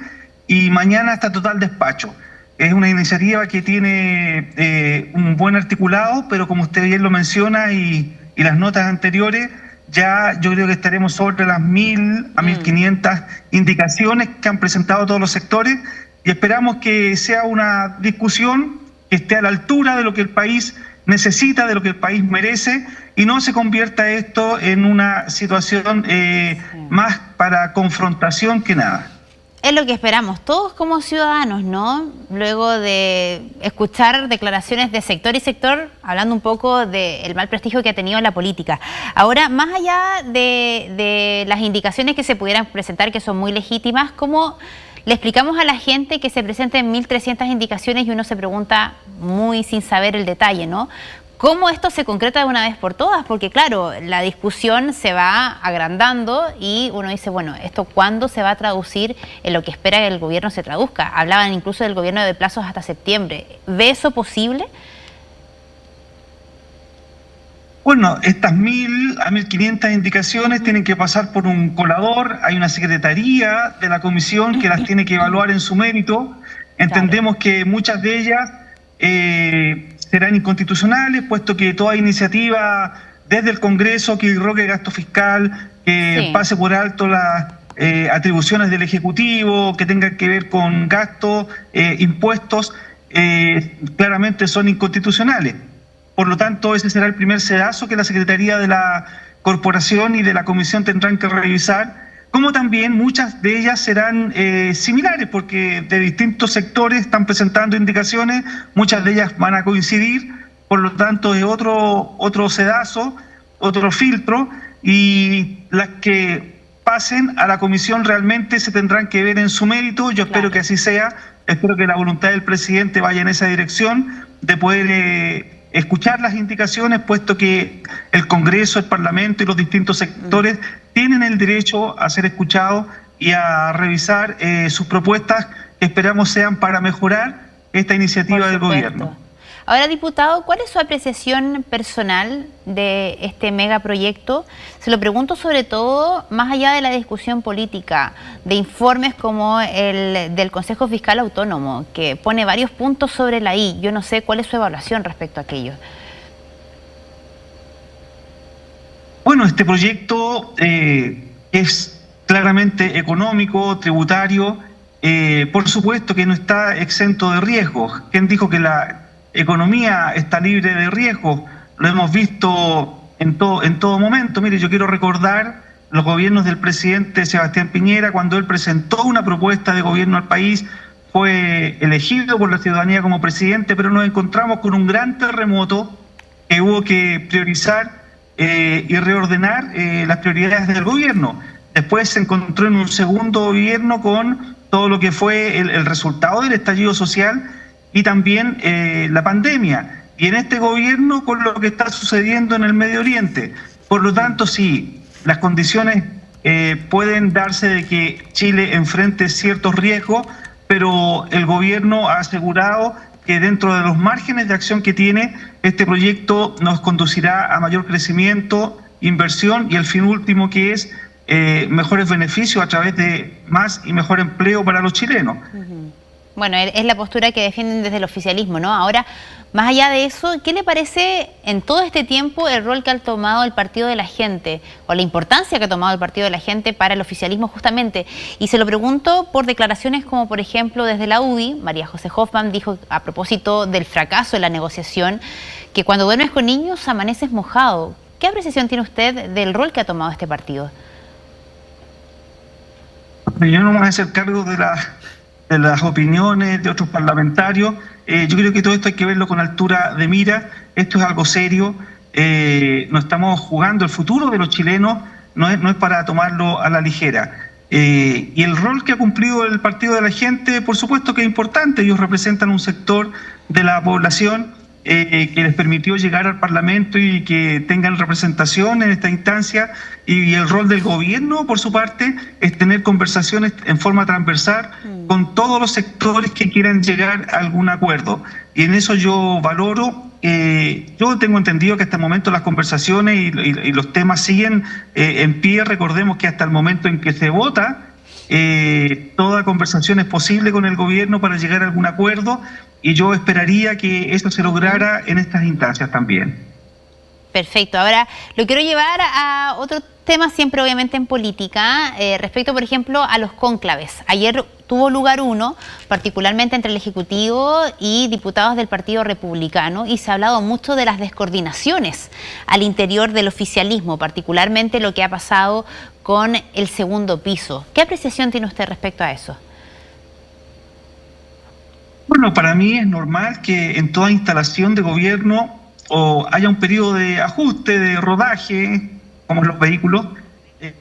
y mañana hasta total despacho. Es una iniciativa que tiene un buen articulado, pero como usted bien lo menciona y las notas anteriores, ya yo creo que estaremos sobre las 1.000 a 1.500 indicaciones que han presentado todos los sectores, y esperamos que sea una discusión que esté a la altura de lo que el país necesita, de lo que el país merece, y no se convierta esto en una situación más para confrontación que nada. Es lo que esperamos todos como ciudadanos, ¿no? Luego de escuchar declaraciones de sector y sector, hablando un poco del mal prestigio que ha tenido la política. Ahora, más allá de las indicaciones que se pudieran presentar, que son muy legítimas, ¿cómo le explicamos a la gente que se presenten 1.300 indicaciones y uno se pregunta muy sin saber el detalle, ¿no? ¿Cómo esto se concreta de una vez por todas? Porque claro, la discusión se va agrandando y uno dice, bueno, ¿esto cuándo se va a traducir en lo que espera que el gobierno se traduzca? Hablaban incluso del gobierno de plazos hasta septiembre. ¿Ve eso posible? Bueno, estas 1.000 a 1.500 indicaciones tienen que pasar por un colador, hay una secretaría de la comisión que las tiene que evaluar en su mérito. Entendemos que muchas de ellas serán inconstitucionales, puesto que toda iniciativa desde el Congreso que irrogue gasto fiscal, que pase por alto las atribuciones del Ejecutivo, que tenga que ver con gastos, impuestos, claramente son inconstitucionales. Por lo tanto, ese será el primer sedazo que la Secretaría de la Corporación y de la Comisión tendrán que revisar, como también muchas de ellas serán similares, porque de distintos sectores están presentando indicaciones, muchas de ellas van a coincidir, por lo tanto es otro sedazo, otro filtro, y las que pasen a la comisión realmente se tendrán que ver en su mérito. Yo espero que así sea, espero que la voluntad del presidente vaya en esa dirección, de poder escuchar las indicaciones, puesto que el Congreso, el Parlamento y los distintos sectores tienen el derecho a ser escuchados y a revisar sus propuestas, que esperamos sean para mejorar esta iniciativa del gobierno. Ahora, diputado, ¿cuál es su apreciación personal de este megaproyecto? Se lo pregunto sobre todo más allá de la discusión política, de informes como el del Consejo Fiscal Autónomo, que pone varios puntos sobre la I. Yo no sé cuál es su evaluación respecto a aquello. Bueno, este proyecto es claramente económico, tributario, por supuesto que no está exento de riesgos. ¿Quién dijo que la economía está libre de riesgos? Lo hemos visto en todo momento. Mire, yo quiero recordar los gobiernos del presidente Sebastián Piñera, cuando él presentó una propuesta de gobierno al país, fue elegido por la ciudadanía como presidente, pero nos encontramos con un gran terremoto que hubo que priorizar y reordenar las prioridades del gobierno. Después se encontró en un segundo gobierno con todo lo que fue el resultado del estallido social y también la pandemia. Y en este gobierno con lo que está sucediendo en el Medio Oriente. Por lo tanto, sí, las condiciones pueden darse de que Chile enfrente ciertos riesgos, pero el gobierno ha asegurado que dentro de los márgenes de acción que tiene, este proyecto nos conducirá a mayor crecimiento, inversión y el fin último, que es mejores beneficios a través de más y mejor empleo para los chilenos. Bueno, es la postura que defienden desde el oficialismo, ¿no? Ahora, más allá de eso, ¿qué le parece en todo este tiempo el rol que ha tomado el Partido de la Gente o la importancia que ha tomado el Partido de la Gente para el oficialismo justamente? Y se lo pregunto por declaraciones como, por ejemplo, desde la UDI, María José Hoffman dijo a propósito del fracaso de la negociación que cuando duermes con niños amaneces mojado. ¿Qué apreciación tiene usted del rol que ha tomado este partido? Yo no me voy a hacer cargo de las opiniones de otros parlamentarios. Yo creo que todo esto hay que verlo con altura de mira. Esto es algo serio. No estamos jugando el futuro de los chilenos, no es para tomarlo a la ligera. Y el rol que ha cumplido el Partido de la Gente, por supuesto que es importante. Ellos representan un sector de la población que les permitió llegar al Parlamento y que tengan representación en esta instancia, y el rol del gobierno, por su parte, es tener conversaciones en forma transversal con todos los sectores que quieran llegar a algún acuerdo. Y en eso yo valoro. Yo tengo entendido que hasta el momento las conversaciones y los temas siguen en pie. Recordemos que hasta el momento en que se vota, toda conversación es posible con el gobierno para llegar a algún acuerdo, y yo esperaría que eso se lograra en estas instancias también. Perfecto. Ahora lo quiero llevar a otro tema, siempre obviamente en política, respecto, por ejemplo, a los cónclaves. Ayer tuvo lugar uno, particularmente entre el Ejecutivo y diputados del Partido Republicano, y se ha hablado mucho de las descoordinaciones al interior del oficialismo, particularmente lo que ha pasado con el segundo piso. ¿Qué apreciación tiene usted respecto a eso? Bueno, para mí es normal que en toda instalación de gobierno haya un periodo de ajuste, de rodaje, como en los vehículos,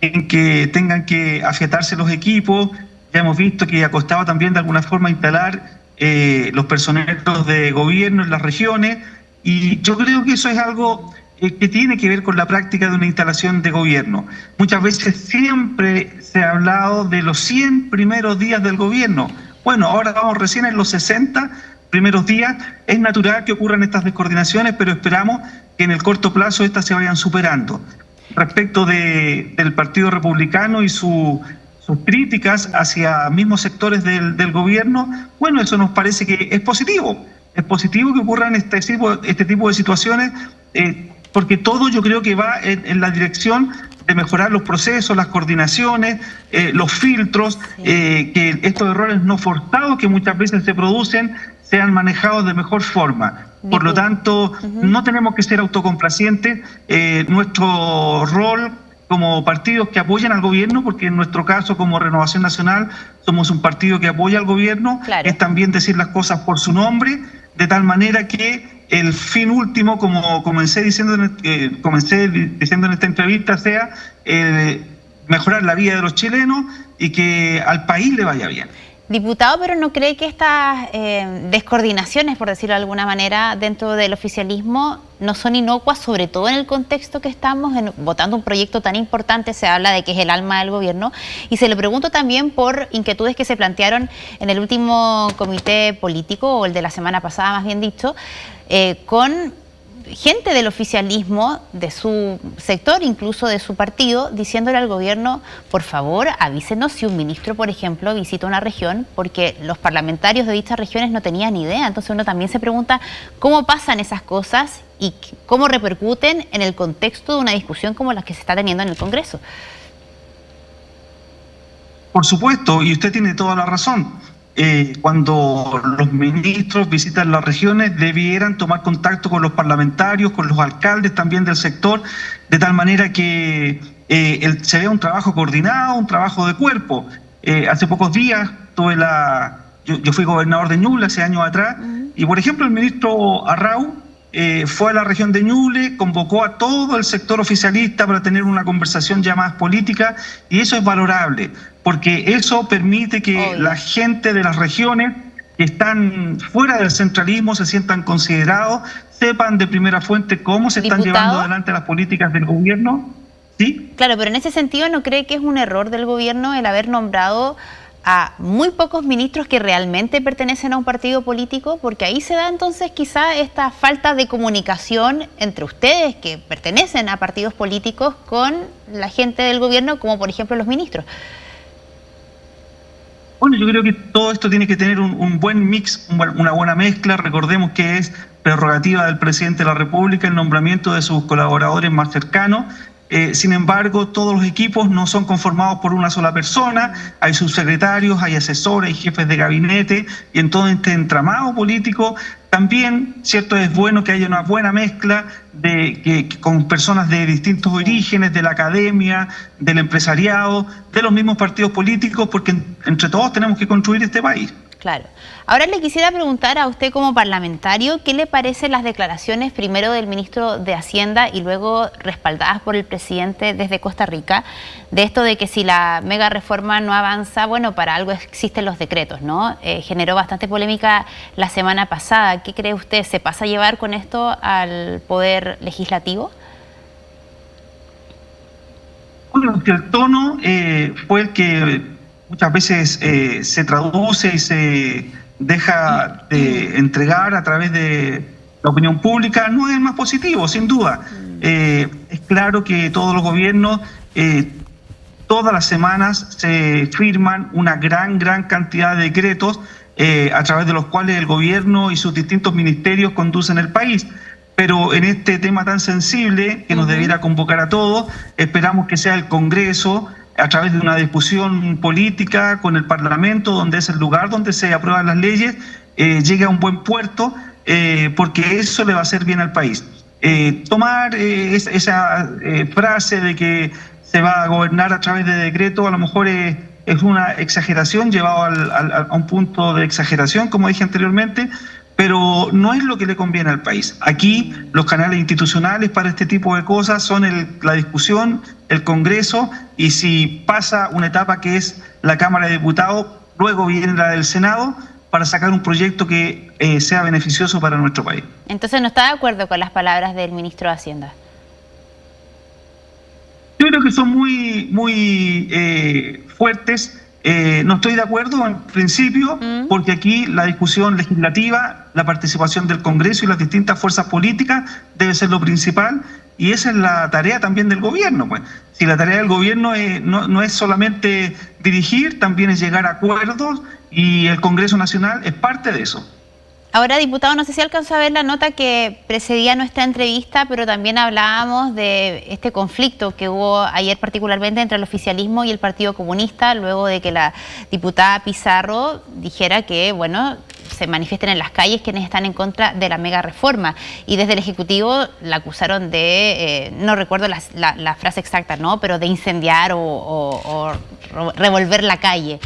en que tengan que afiatarse los equipos. Ya hemos visto que ha costado también de alguna forma instalar los personeros de gobierno en las regiones, y yo creo que eso es algo que tiene que ver con la práctica de una instalación de gobierno. Muchas veces siempre se ha hablado de los 100 primeros días del gobierno. Bueno, ahora vamos recién en los 60 primeros días. Es natural que ocurran estas descoordinaciones, pero esperamos que en el corto plazo estas se vayan superando. Respecto del Partido Republicano y sus críticas hacia mismos sectores del gobierno, bueno, eso nos parece que es positivo. Es positivo que ocurran este tipo de situaciones, porque todo yo creo que va en la dirección de mejorar los procesos, las coordinaciones, los filtros, que estos errores no forzados que muchas veces se producen sean manejados de mejor forma. Por lo tanto, no tenemos que ser autocomplacientes. Nuestro rol como partidos que apoyan al gobierno, porque en nuestro caso como Renovación Nacional somos un partido que apoya al gobierno, es también decir las cosas por su nombre, de tal manera que el fin último, como comencé diciendo en esta entrevista, sea mejorar la vida de los chilenos y que al país le vaya bien. Diputado, pero ¿no cree que estas descoordinaciones, por decirlo de alguna manera, dentro del oficialismo no son inocuas, sobre todo en el contexto que estamos votando un proyecto tan importante? Se habla de que es el alma del gobierno, y se le pregunto también por inquietudes que se plantearon en el último comité político, o el de la semana pasada más bien dicho, con gente del oficialismo, de su sector, incluso de su partido, diciéndole al gobierno, por favor, avísenos si un ministro, por ejemplo, visita una región, porque los parlamentarios de dichas regiones no tenían idea. Entonces uno también se pregunta cómo pasan esas cosas y cómo repercuten en el contexto de una discusión como la que se está teniendo en el Congreso. Por supuesto, y usted tiene toda la razón. Cuando los ministros visitan las regiones debieran tomar contacto con los parlamentarios, con los alcaldes también del sector, de tal manera que se vea un trabajo coordinado, un trabajo de cuerpo. Hace pocos días yo fui gobernador de Ñuble hace años atrás, y por ejemplo el ministro Arrau fue a la región de Ñuble, convocó a todo el sector oficialista para tener una conversación ya más política, y eso es valorable, porque eso permite que la gente de las regiones que están fuera del centralismo se sientan considerados, sepan de primera fuente cómo se están llevando adelante las políticas del gobierno. ¿Sí? Claro, pero en ese sentido, ¿no cree que es un error del gobierno el haber nombrado a muy pocos ministros que realmente pertenecen a un partido político? Porque ahí se da entonces quizá esta falta de comunicación entre ustedes que pertenecen a partidos políticos con la gente del gobierno, como por ejemplo los ministros. Bueno, yo creo que todo esto tiene que tener un buen mix, una buena mezcla. Recordemos que es prerrogativa del presidente de la República el nombramiento de sus colaboradores más cercanos. Sin embargo, todos los equipos no son conformados por una sola persona. Hay subsecretarios, hay asesores, hay jefes de gabinete, y en todo este entramado político también, cierto, es bueno que haya una buena mezcla con personas de distintos orígenes, de la academia, del empresariado, de los mismos partidos políticos, porque entre todos tenemos que construir este país. Claro. Ahora le quisiera preguntar a usted como parlamentario, ¿qué le parecen las declaraciones primero del ministro de Hacienda y luego respaldadas por el presidente desde Costa Rica, de esto de que si la mega reforma no avanza, bueno, para algo existen los decretos, ¿no? Generó bastante polémica la semana pasada. ¿Qué cree usted? ¿Se pasa a llevar con esto al Poder Legislativo? Bueno, que el tono fue el que muchas veces se traduce y se deja de entregar a través de la opinión pública, no es el más positivo, sin duda. Es claro que todos los gobiernos, todas las semanas se firman una gran cantidad de decretos a través de los cuales el gobierno y sus distintos ministerios conducen el país. Pero en este tema tan sensible que nos debiera convocar a todos, esperamos que sea el Congreso, a través de una discusión política con el Parlamento, donde es el lugar donde se aprueban las leyes, llegue a un buen puerto, porque eso le va a hacer bien al país. Tomar esa frase de que se va a gobernar a través de decreto, a lo mejor es una exageración, llevado a un punto de exageración, como dije anteriormente, pero no es lo que le conviene al país. Aquí los canales institucionales para este tipo de cosas son la discusión, el Congreso, y si pasa una etapa que es la Cámara de Diputados, luego viene la del Senado para sacar un proyecto que sea beneficioso para nuestro país. Entonces, ¿no está de acuerdo con las palabras del ministro de Hacienda? Yo creo que son muy fuertes. No estoy de acuerdo en principio, porque aquí la discusión legislativa, la participación del Congreso y las distintas fuerzas políticas debe ser lo principal, y esa es la tarea también del gobierno. Pues, si la tarea del gobierno no es solamente dirigir, también es llegar a acuerdos, y el Congreso Nacional es parte de eso. Ahora, diputado, no sé si alcanzó a ver la nota que precedía nuestra entrevista, pero también hablábamos de este conflicto que hubo ayer particularmente entre el oficialismo y el Partido Comunista, luego de que la diputada Pizarro dijera que, bueno, se manifiesten en las calles quienes están en contra de la mega reforma. Y desde el Ejecutivo la acusaron de, no recuerdo la frase exacta, ¿no?, pero de incendiar o revolver la calle.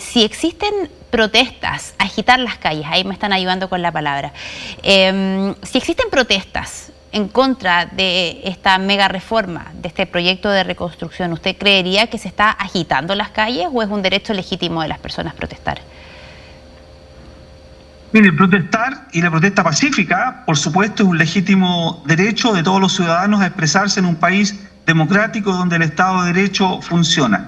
Si existen protestas, agitar las calles, ahí me están ayudando con la palabra. Si existen protestas en contra de esta mega reforma, de este proyecto de reconstrucción, ¿usted creería que se está agitando las calles o es un derecho legítimo de las personas protestar? Mire, protestar y la protesta pacífica, por supuesto, es un legítimo derecho de todos los ciudadanos a expresarse en un país democrático donde el Estado de Derecho funciona.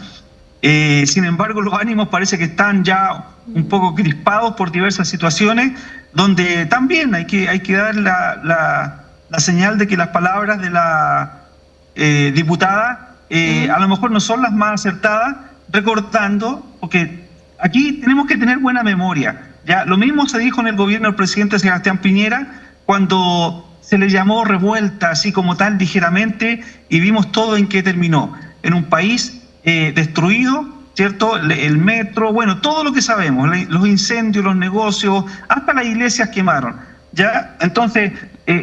Sin embargo, los ánimos parece que están ya un poco crispados por diversas situaciones, donde también hay que dar la señal de que las palabras de la diputada a lo mejor no son las más acertadas, recordando, porque aquí tenemos que tener buena memoria. Ya, lo mismo se dijo en el gobierno del presidente Sebastián Piñera, cuando se le llamó revuelta, así como tal, ligeramente, y vimos todo en qué terminó. En un país destruido, ¿cierto? El metro, bueno, todo lo que sabemos, los incendios, los negocios, hasta las iglesias quemaron, ¿ya? Entonces,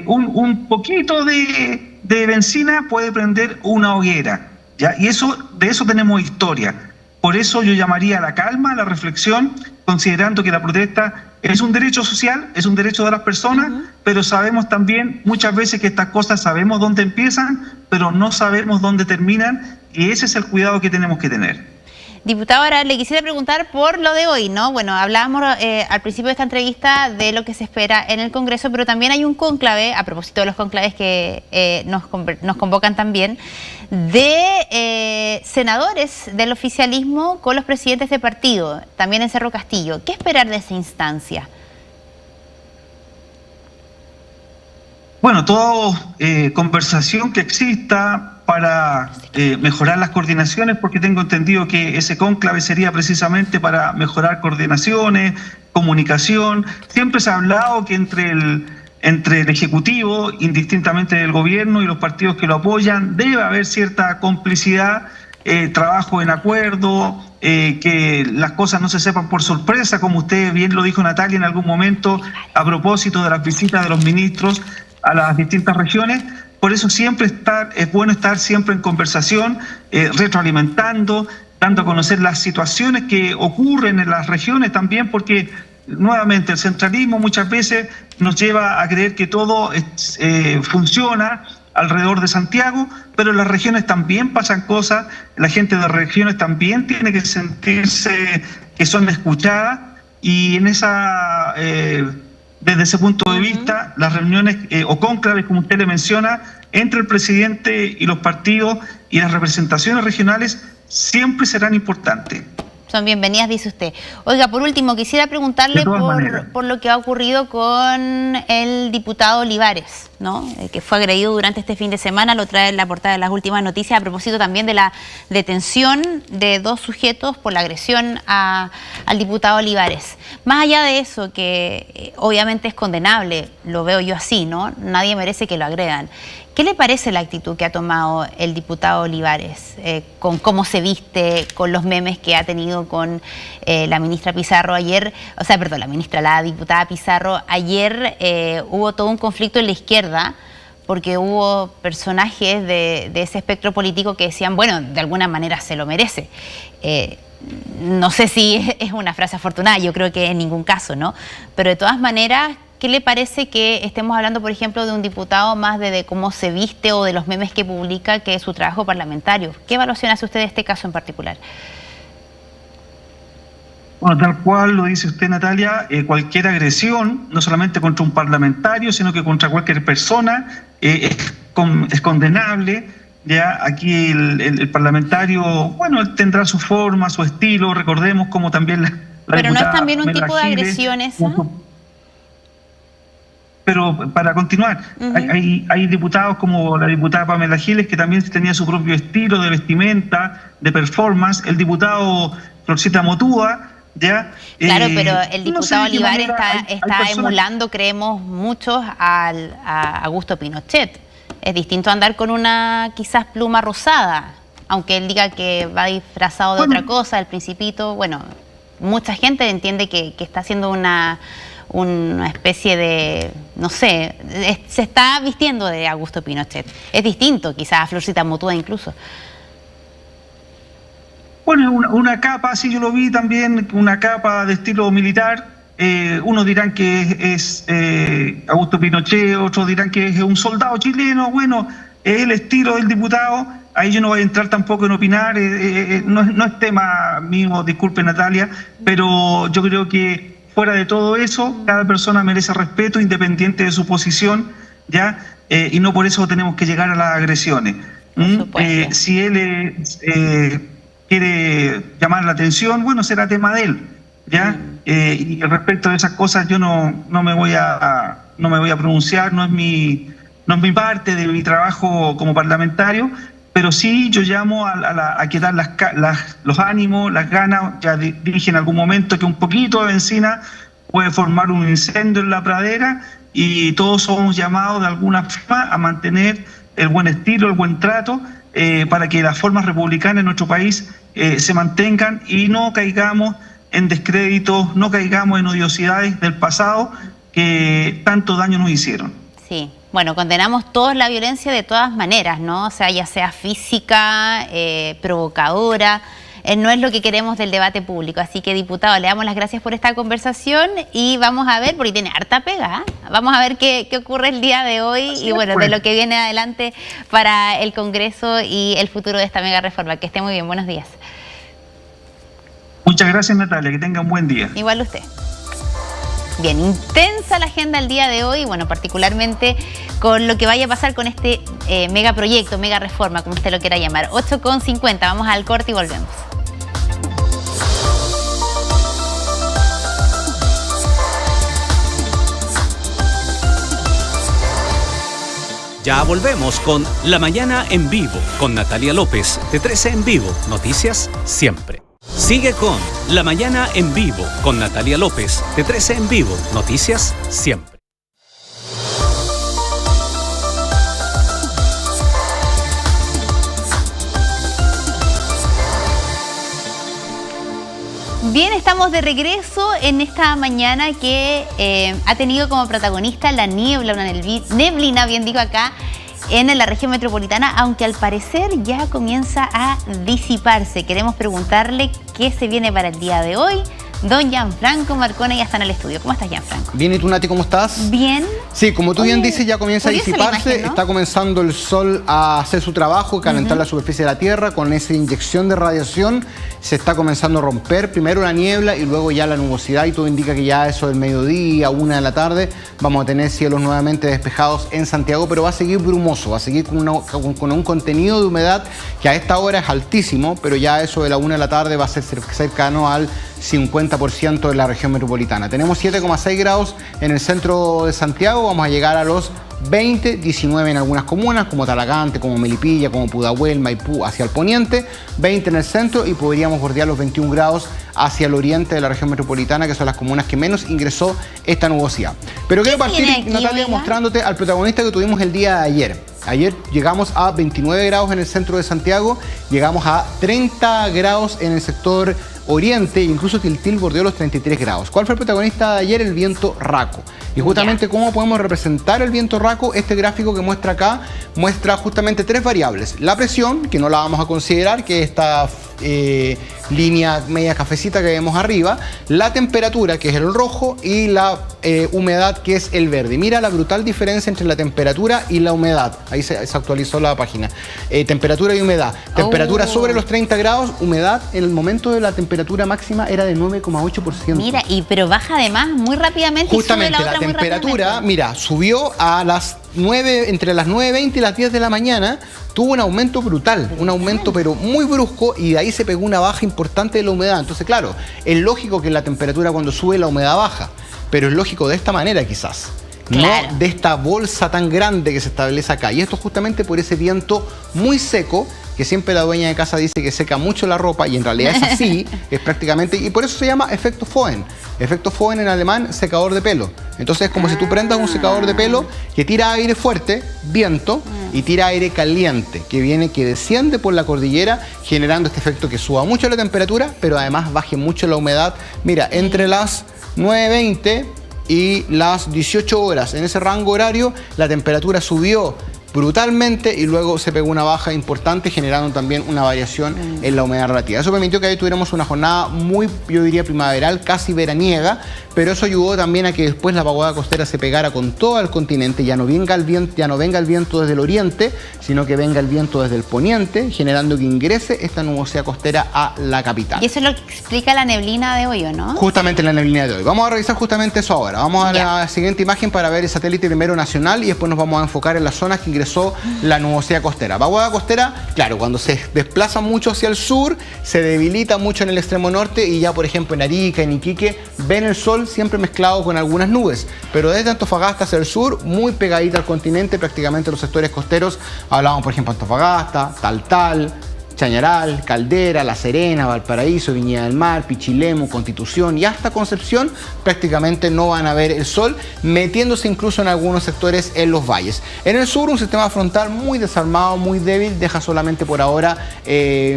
un poquito de benzina puede prender una hoguera, ¿ya? Y de eso tenemos historia. Por eso yo llamaría a la calma, a la reflexión, considerando que la protesta es un derecho social, es un derecho de las personas, pero sabemos también muchas veces que estas cosas sabemos dónde empiezan, pero no sabemos dónde terminan, y ese es el cuidado que tenemos que tener. Diputado, ahora le quisiera preguntar por lo de hoy, ¿no? Bueno, hablábamos al principio de esta entrevista de lo que se espera en el Congreso, pero también hay un cónclave, a propósito de los cónclaves que nos convocan también, de senadores del oficialismo con los presidentes de partido, también en Cerro Castillo. ¿Qué esperar de esa instancia? Bueno, toda conversación que exista para mejorar las coordinaciones, porque tengo entendido que ese cónclave sería precisamente para mejorar coordinaciones, comunicación. Siempre se ha hablado que entre el Ejecutivo, indistintamente del Gobierno y los partidos que lo apoyan, debe haber cierta complicidad, trabajo en acuerdo, que las cosas no se sepan por sorpresa, como usted bien lo dijo, Natalia, en algún momento, a propósito de las visitas de los ministros a las distintas regiones. Por eso siempre es bueno estar siempre en conversación, retroalimentando, dando a conocer las situaciones que ocurren en las regiones también, porque nuevamente el centralismo muchas veces nos lleva a creer que todo funciona alrededor de Santiago, pero en las regiones también pasan cosas, la gente de las regiones también tiene que sentirse que son escuchadas, y en esa... desde ese punto de vista, las reuniones o cónclaves, como usted le menciona, entre el presidente y los partidos y las representaciones regionales siempre serán importantes. Son bienvenidas, dice usted. Oiga, por último, quisiera preguntarle por lo que ha ocurrido con el diputado Olivares, ¿no? Que fue agredido durante este fin de semana, lo trae en la portada de las últimas noticias, a propósito también de la detención de 2 sujetos por la agresión al diputado Olivares. Más allá de eso, que obviamente es condenable, lo veo yo así, ¿no? Nadie merece que lo agredan. ¿Qué le parece la actitud que ha tomado el diputado Olivares, con cómo se viste, con los memes que ha tenido con la ministra Pizarro ayer? O sea, perdón, la diputada Pizarro. Ayer hubo todo un conflicto en la izquierda, porque hubo personajes de ese espectro político que decían, bueno, de alguna manera se lo merece. No sé si es una frase afortunada, yo creo que en ningún caso, ¿no? Pero de todas maneras, ¿qué le parece que estemos hablando, por ejemplo, de un diputado más de cómo se viste o de los memes que publica, que es su trabajo parlamentario? ¿Qué evaluación hace usted de este caso en particular? Bueno, tal cual lo dice usted, Natalia, cualquier agresión, no solamente contra un parlamentario, sino que contra cualquier persona, es condenable. Ya aquí el parlamentario, bueno, él tendrá su forma, su estilo, recordemos como también la Pero no es también un tipo de agresiones, ¿no? Pero para continuar, hay diputados como la diputada Pamela Giles, que también tenía su propio estilo de vestimenta, de performance. El diputado Florcita Motúa, ¿ya? Claro, pero el diputado Olivares está emulando, creemos muchos, a Augusto Pinochet. Es distinto andar con una quizás pluma rosada, aunque él diga que va disfrazado de otra cosa, el Principito. Bueno, mucha gente entiende que está haciendo una especie de, no sé, se está vistiendo de Augusto Pinochet. Es distinto quizás a Florcita Motúa incluso. Bueno, una capa, sí, yo lo vi también, una capa de estilo militar. Unos dirán que es Augusto Pinochet, otros dirán que es un soldado chileno. Bueno, es el estilo del diputado. Ahí yo no voy a entrar tampoco en opinar, no es tema mío, disculpe Natalia, pero yo creo que fuera de todo eso, cada persona merece respeto independiente de su posición, ¿ya? Y no por eso tenemos que llegar a las agresiones. Si él quiere llamar la atención, bueno, será tema de él, ¿ya? Y respecto de esas cosas yo no me voy a pronunciar, no es mi parte de mi trabajo como parlamentario, pero sí yo llamo a quitar los ánimos, las ganas. Ya dije en algún momento que un poquito de benzina puede formar un incendio en la pradera, y todos somos llamados de alguna forma a mantener el buen estilo, el buen trato, para que las formas republicanas en nuestro país se mantengan y no caigamos en descréditos, no caigamos en odiosidades del pasado que tanto daño nos hicieron. Sí. Bueno, condenamos todos la violencia de todas maneras, ¿no? O sea, ya sea física, provocadora, no es lo que queremos del debate público. Así que, diputado, le damos las gracias por esta conversación y vamos a ver, porque tiene harta pega, ¿eh? Vamos a ver qué ocurre el día de hoy y bueno, de lo que viene adelante para el Congreso y el futuro de esta mega reforma. Que esté muy bien, buenos días. Muchas gracias, Natalia, que tenga un buen día. Igual usted. Bien, intensa la agenda el día de hoy, bueno, particularmente con lo que vaya a pasar con este megaproyecto, mega reforma, como usted lo quiera llamar. 8:50, vamos al corte y volvemos. Ya volvemos con La Mañana en Vivo, con Natalia López, de 13 en Vivo, noticias siempre. Sigue con La Mañana en Vivo, con Natalia López, de 13 en Vivo, noticias siempre. Bien, estamos de regreso en esta mañana que ha tenido como protagonista la niebla, una neblina, bien digo acá, en la región metropolitana, aunque al parecer ya comienza a disiparse. Queremos preguntarle qué se viene para el día de hoy. Don Gianfranco Marcone ya está en el estudio. ¿Cómo estás, Gianfranco? Bien, ¿y tú, Nati, cómo estás? Bien. Sí, como tú bien dices, ya comienza a disiparse. Imagen, ¿no? Está comenzando el sol a hacer su trabajo, calentar la superficie de la Tierra. Con esa inyección de radiación se está comenzando a romper primero la niebla y luego ya la nubosidad. Y todo indica que ya eso del mediodía, 1 de la tarde, vamos a tener cielos nuevamente despejados en Santiago, pero va a seguir brumoso, va a seguir con un contenido de humedad que a esta hora es altísimo, pero ya eso de la 1 de la tarde va a ser cercano al 50% de la región metropolitana. Tenemos 7,6 grados en el centro de Santiago, vamos a llegar a los 20, 19 en algunas comunas como Talagante, como Melipilla, como Pudahuel, Maipú, hacia el poniente, 20 en el centro y podríamos bordear los 21 grados hacia el oriente de la región metropolitana, que son las comunas que menos ingresó esta nubosidad. Pero quiero partir, Natalia, mostrándote al protagonista que tuvimos el día de ayer. Ayer llegamos a 29 grados en el centro de Santiago, llegamos a 30 grados en el sector oriente, incluso Tiltil bordeó los 33 grados. ¿Cuál fue el protagonista de ayer? El viento Raco. Y justamente cómo podemos representar el viento Raco, este gráfico que muestra acá, muestra justamente 3 variables. La presión, que no la vamos a considerar, que es esta línea media cafecita que vemos arriba, la temperatura, que es el rojo, y la humedad, que es el verde. Mira la brutal diferencia entre la temperatura y la humedad. Ahí se actualizó la página. Temperatura y humedad. Temperatura sobre los 30 grados, humedad en el momento de la temperatura máxima era de 9,8%. Mira, pero baja además muy rápidamente. Justamente, y sube la otra temperatura, mira, subió a las 9, entre las 9:20 y las 10 de la mañana, tuvo un aumento brutal, un aumento pero muy brusco, y de ahí se pegó una baja importante de la humedad. Entonces, claro, es lógico que la temperatura cuando sube la humedad baja, pero es lógico de esta manera quizás. Claro. No de esta bolsa tan grande que se establece acá. Y esto justamente por ese viento muy seco, que siempre la dueña de casa dice que seca mucho la ropa, y en realidad es así, es prácticamente, y por eso se llama efecto Föhn. Efecto Föhn en alemán, secador de pelo. Entonces es como si tú prendas un secador de pelo que tira aire fuerte, viento, y tira aire caliente, que desciende por la cordillera, generando este efecto que suba mucho la temperatura, pero además baje mucho la humedad. Mira, entre las 9:20 y las 18 horas, en ese rango horario, la temperatura subió brutalmente y luego se pegó una baja importante, generando también una variación en la humedad relativa. Eso permitió que ahí tuviéramos una jornada muy, yo diría, primaveral, casi veraniega, pero eso ayudó también a que después la vaguada costera se pegara con todo el continente, ya no venga el viento desde el oriente, sino que venga el viento desde el poniente, generando que ingrese esta nubosidad costera a la capital. Y eso es lo que explica la neblina de hoy, ¿o no? Justamente la neblina de hoy. Vamos a revisar justamente eso ahora. Vamos a la siguiente imagen para ver el satélite primero nacional y después nos vamos a enfocar en las zonas que ingresó la nubosidad costera. Vaguada costera, claro, cuando se desplaza mucho hacia el sur, se debilita mucho en el extremo norte y ya, por ejemplo, en Arica, en Iquique, ven el sol siempre mezclado con algunas nubes. Pero desde Antofagasta hacia el sur, muy pegadita al continente, prácticamente los sectores costeros, hablamos, por ejemplo, Antofagasta, Taltal, Chañaral, Caldera, La Serena, Valparaíso, Viña del Mar, Pichilemu, Constitución y hasta Concepción, prácticamente no van a ver el sol, metiéndose incluso en algunos sectores en los valles. En el sur, un sistema frontal muy desarmado, muy débil, deja solamente por ahora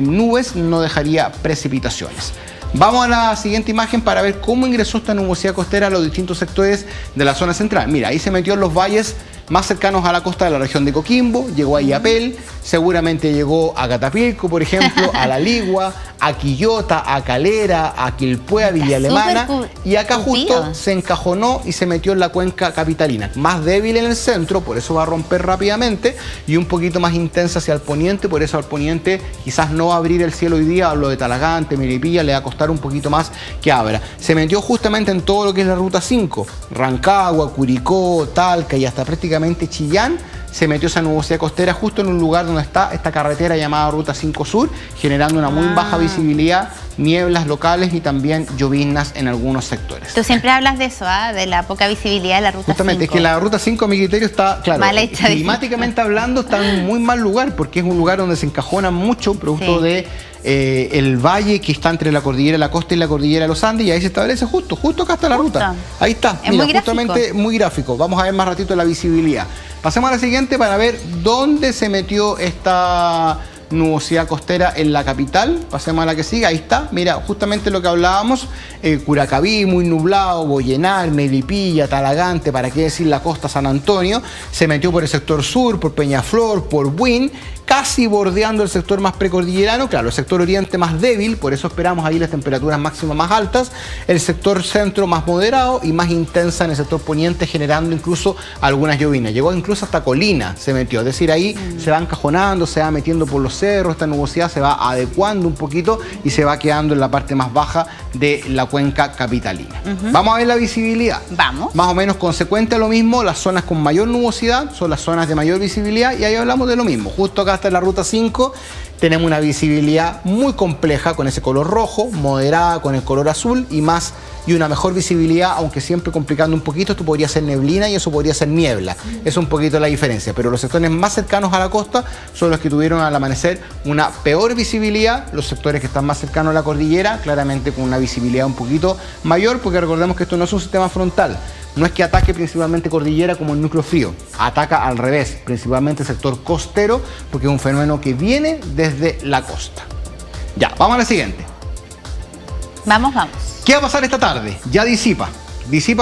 nubes, no dejaría precipitaciones. Vamos a la siguiente imagen para ver cómo ingresó esta nubosidad costera a los distintos sectores de la zona central. Mira, ahí se metió en los valles más cercanos a la costa de la región de Coquimbo, llegó a Illapel, seguramente llegó a Catapilco, por ejemplo, a La Ligua, a Quillota, a Calera, a Quilpué, a Villa Alemana, y acá justo se encajonó y se metió en la cuenca capitalina. Más débil en el centro, por eso va a romper rápidamente, y un poquito más intensa hacia el poniente, por eso al poniente quizás no va a abrir el cielo hoy día, hablo de Talagante, Melipilla, le va a costar un poquito más que abra. Se metió justamente en todo lo que es la ruta 5, Rancagua, Curicó, Talca y hasta prácticamente Chillán, se metió esa nubosidad costera justo en un lugar donde está esta carretera llamada Ruta 5 Sur, generando una muy baja visibilidad, nieblas locales y también lloviznas en algunos sectores. Tú siempre hablas de eso, de la poca visibilidad de la Ruta 5. Justamente, es que la Ruta 5 a mi criterio está, claro, mal hecha, climáticamente hablando, está en un muy mal lugar, porque es un lugar donde se encajona mucho producto de el valle que está entre la cordillera de la costa y la cordillera de los Andes, y ahí se establece justo acá está la ruta. Ahí está, es mira, muy justamente muy gráfico. Vamos a ver más ratito la visibilidad. Pasemos a la siguiente para ver dónde se metió esta nubosidad costera en la capital. Pasemos a la que sigue, ahí está, mira, justamente lo que hablábamos, Curacaví, muy nublado, Boyenar, Melipilla, Talagante, para qué decir la costa San Antonio, se metió por el sector sur, por Peñaflor, por Buin, casi bordeando el sector más precordillerano, claro, el sector oriente más débil, por eso esperamos ahí las temperaturas máximas más altas, el sector centro más moderado y más intensa en el sector poniente, generando incluso algunas llovinas. Llegó incluso hasta Colina, se metió, es decir, ahí se va encajonando, se va metiendo por los cerros, esta nubosidad se va adecuando un poquito y se va quedando en la parte más baja de la cuenca capitalina. Vamos a ver la visibilidad. Vamos. Más o menos consecuente a lo mismo, las zonas con mayor nubosidad son las zonas de mayor visibilidad, y ahí hablamos de lo mismo. Justo acá está la Ruta 5, tenemos una visibilidad muy compleja con ese color rojo, moderada con el color azul y una mejor visibilidad, aunque siempre complicando un poquito. Esto podría ser neblina y eso podría ser niebla. Es un poquito la diferencia, pero los sectores más cercanos a la costa son los que tuvieron al amanecer una peor visibilidad. Los sectores que están más cercanos a la cordillera, claramente con una visibilidad un poquito mayor, porque recordemos que esto no es un sistema frontal. No es que ataque principalmente cordillera como el núcleo frío, ataca al revés, principalmente el sector costero, porque es un fenómeno que viene desde la costa. Ya, vamos a la siguiente. Vamos. ¿Qué va a pasar esta tarde? Ya disipa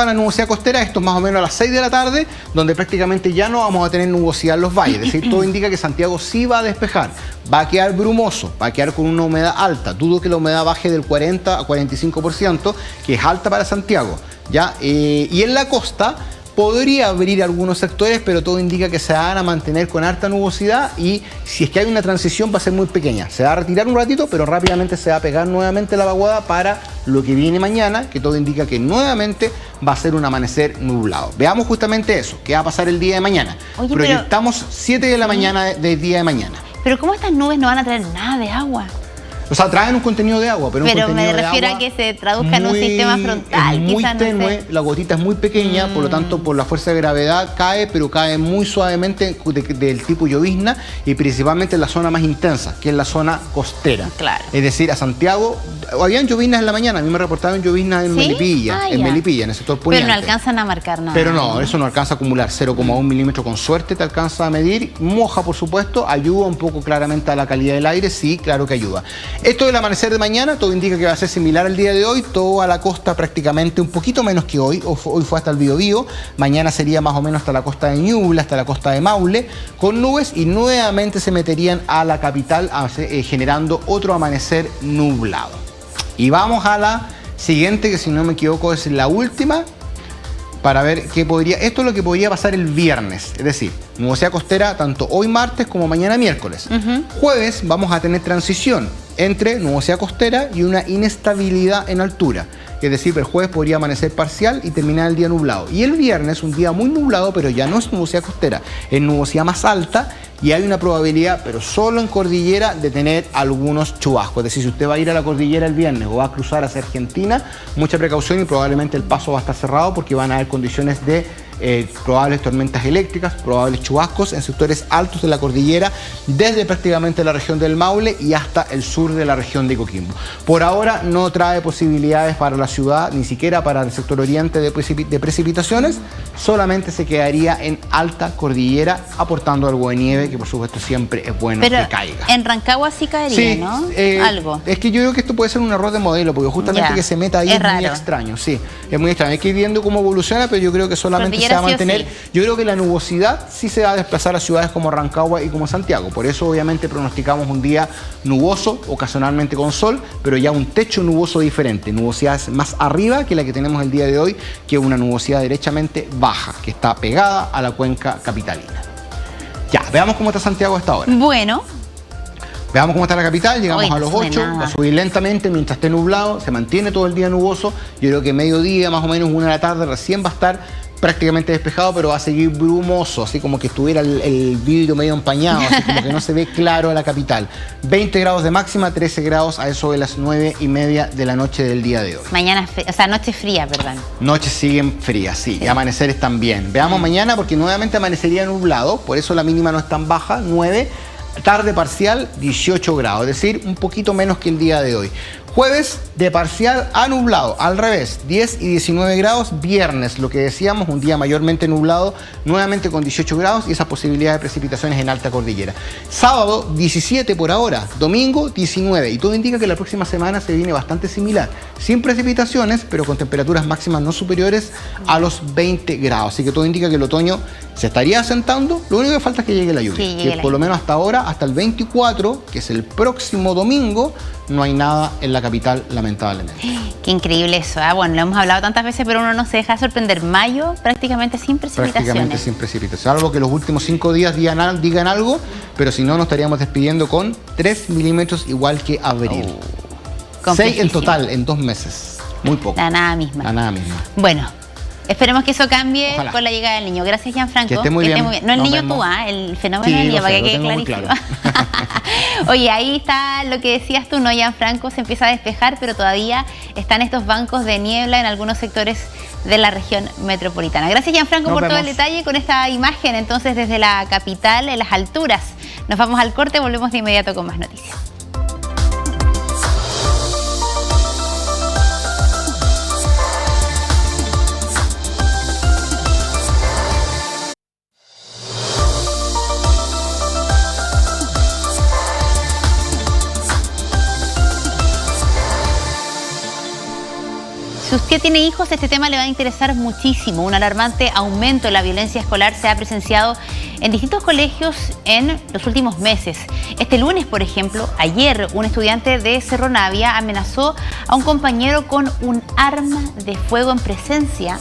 la nubosidad costera, esto es más o menos a las 6 de la tarde, donde prácticamente ya no vamos a tener nubosidad en los valles. Es decir, todo indica que Santiago sí va a despejar, va a quedar brumoso, va a quedar con una humedad alta. Dudo que la humedad baje del 40 a 45%, que es alta para Santiago. ¿Ya? Y en la costa podría abrir algunos sectores, pero todo indica que se van a mantener con harta nubosidad, y si es que hay una transición va a ser muy pequeña. Se va a retirar un ratito, pero rápidamente se va a pegar nuevamente la vaguada para lo que viene mañana, que todo indica que nuevamente va a ser un amanecer nublado. Veamos justamente eso, qué va a pasar el día de mañana. Oye, proyectamos 7 de la mañana del día de mañana. Pero ¿cómo estas nubes no van a traer nada de agua? O sea, traen un contenido de agua, pero me refiero a que se traduzca en un sistema frontal. Es muy tenue, no sé. La gotita es muy pequeña, por lo tanto, por la fuerza de gravedad cae, pero cae muy suavemente del tipo llovizna, y principalmente en la zona más intensa, que es la zona costera. Claro. Es decir, a Santiago, habían lloviznas en la mañana, a mí me reportaban lloviznas en Melipilla, en el sector poniente. Pero no alcanzan a marcar nada. Pero no, eso no alcanza a acumular, 0,1 milímetro con suerte te alcanza a medir. Moja, por supuesto, ayuda un poco claramente a la calidad del aire, sí, claro que ayuda. Esto del amanecer de mañana, todo indica que va a ser similar al día de hoy, todo a la costa prácticamente un poquito menos que hoy. Hoy fue hasta el Biobío, mañana sería más o menos hasta la costa de Ñuble, hasta la costa de Maule, con nubes, y nuevamente se meterían a la capital generando otro amanecer nublado. Y vamos a la siguiente, que si no me equivoco es la última, para ver qué podría... Esto es lo que podría pasar el viernes, es decir, nubosidad costera tanto hoy martes como mañana miércoles. Jueves vamos a tener transición entre nubosidad costera y una inestabilidad en altura. Es decir, el jueves podría amanecer parcial y terminar el día nublado. Y el viernes un día muy nublado, pero ya no es nubosidad costera, es nubosidad más alta, y hay una probabilidad, pero solo en cordillera, de tener algunos chubascos. Es decir, si usted va a ir a la cordillera el viernes o va a cruzar hacia Argentina, mucha precaución, y probablemente el paso va a estar cerrado porque van a haber condiciones de probables tormentas eléctricas, probables chubascos en sectores altos de la cordillera, desde prácticamente la región del Maule y hasta el sur de la región de Coquimbo. Por ahora no trae posibilidades para la ciudad, ni siquiera para el sector oriente de precipitaciones, solamente se quedaría en alta cordillera, aportando algo de nieve, que por supuesto siempre es bueno que caiga. En Rancagua sí caería, sí, ¿no? Algo. Es que yo creo que esto puede ser un error de modelo, porque justamente que se meta ahí es muy extraño, sí, es muy extraño. Hay que ir viendo cómo evoluciona, pero yo creo que solamente se va a mantener. Yo creo que la nubosidad sí se va a desplazar a ciudades como Rancagua y como Santiago. Por eso obviamente pronosticamos un día nuboso, ocasionalmente con sol, pero ya un techo nuboso diferente. Nubosidad más arriba que la que tenemos el día de hoy, que es una nubosidad derechamente baja, que está pegada a la cuenca capitalina. Ya, veamos cómo está Santiago a esta hora. Bueno. Veamos cómo está la capital, llegamos a los 8, va a subir lentamente mientras esté nublado, se mantiene todo el día nuboso. Yo creo que mediodía, más o menos 1 de la tarde, recién va a estar prácticamente despejado, pero va a seguir brumoso, así como que estuviera el vidrio medio empañado, así como que no se ve claro a la capital. 20 grados de máxima, 13 grados a eso de las 9:30 de la noche del día de hoy. Mañana, o sea, noche fría, perdón. Noches siguen frías, sí, y amaneceres también. Veamos mañana, porque nuevamente amanecería nublado, por eso la mínima no es tan baja, 9. Tarde parcial, 18 grados, es decir, un poquito menos que el día de hoy. Jueves, de parcial a nublado, al revés, 10 y 19 grados. Viernes, lo que decíamos, un día mayormente nublado, nuevamente con 18 grados y esa posibilidad de precipitaciones en alta cordillera. Sábado, 17 por ahora, domingo, 19. Y todo indica que la próxima semana se viene bastante similar, sin precipitaciones, pero con temperaturas máximas no superiores a los 20 grados. Así que todo indica que el otoño se estaría asentando, lo único que falta es que llegue la lluvia. Sí, que por lo menos hasta ahora, hasta el 24, que es el próximo domingo, no hay nada en la capital, lamentablemente. Qué increíble eso, ¿eh? Bueno, lo hemos hablado tantas veces, pero uno no se deja sorprender. Mayo prácticamente sin precipitaciones. Prácticamente sin precipitaciones. Algo que los últimos 5 días digan algo, pero si no, nos estaríamos despidiendo con 3 milímetros igual que abril. 6 en total, en 2 meses. Muy poco. La nada misma. La nada misma. Bueno, esperemos que eso cambie. Ojalá. Con la llegada del niño. Gracias, Gianfranco. Que esté muy bien. No el Nos niño vemos. tú, el fenómeno del Sí, niño, lo para sé, que lo quede tengo muy clarísimo. Oye, ahí está lo que decías tú, ¿no, Gianfranco? Se empieza a despejar, pero todavía están estos bancos de niebla en algunos sectores de la región metropolitana. Gracias, Gianfranco, por todo el detalle con esta imagen, entonces, desde la capital, en las alturas. Nos vamos al corte, volvemos de inmediato con más noticias. Si usted tiene hijos, este tema le va a interesar muchísimo. Un alarmante aumento en la violencia escolar se ha presenciado en distintos colegios en los últimos meses. Este lunes, por ejemplo, ayer, un estudiante de Cerro Navia amenazó a un compañero con un arma de fuego en presencia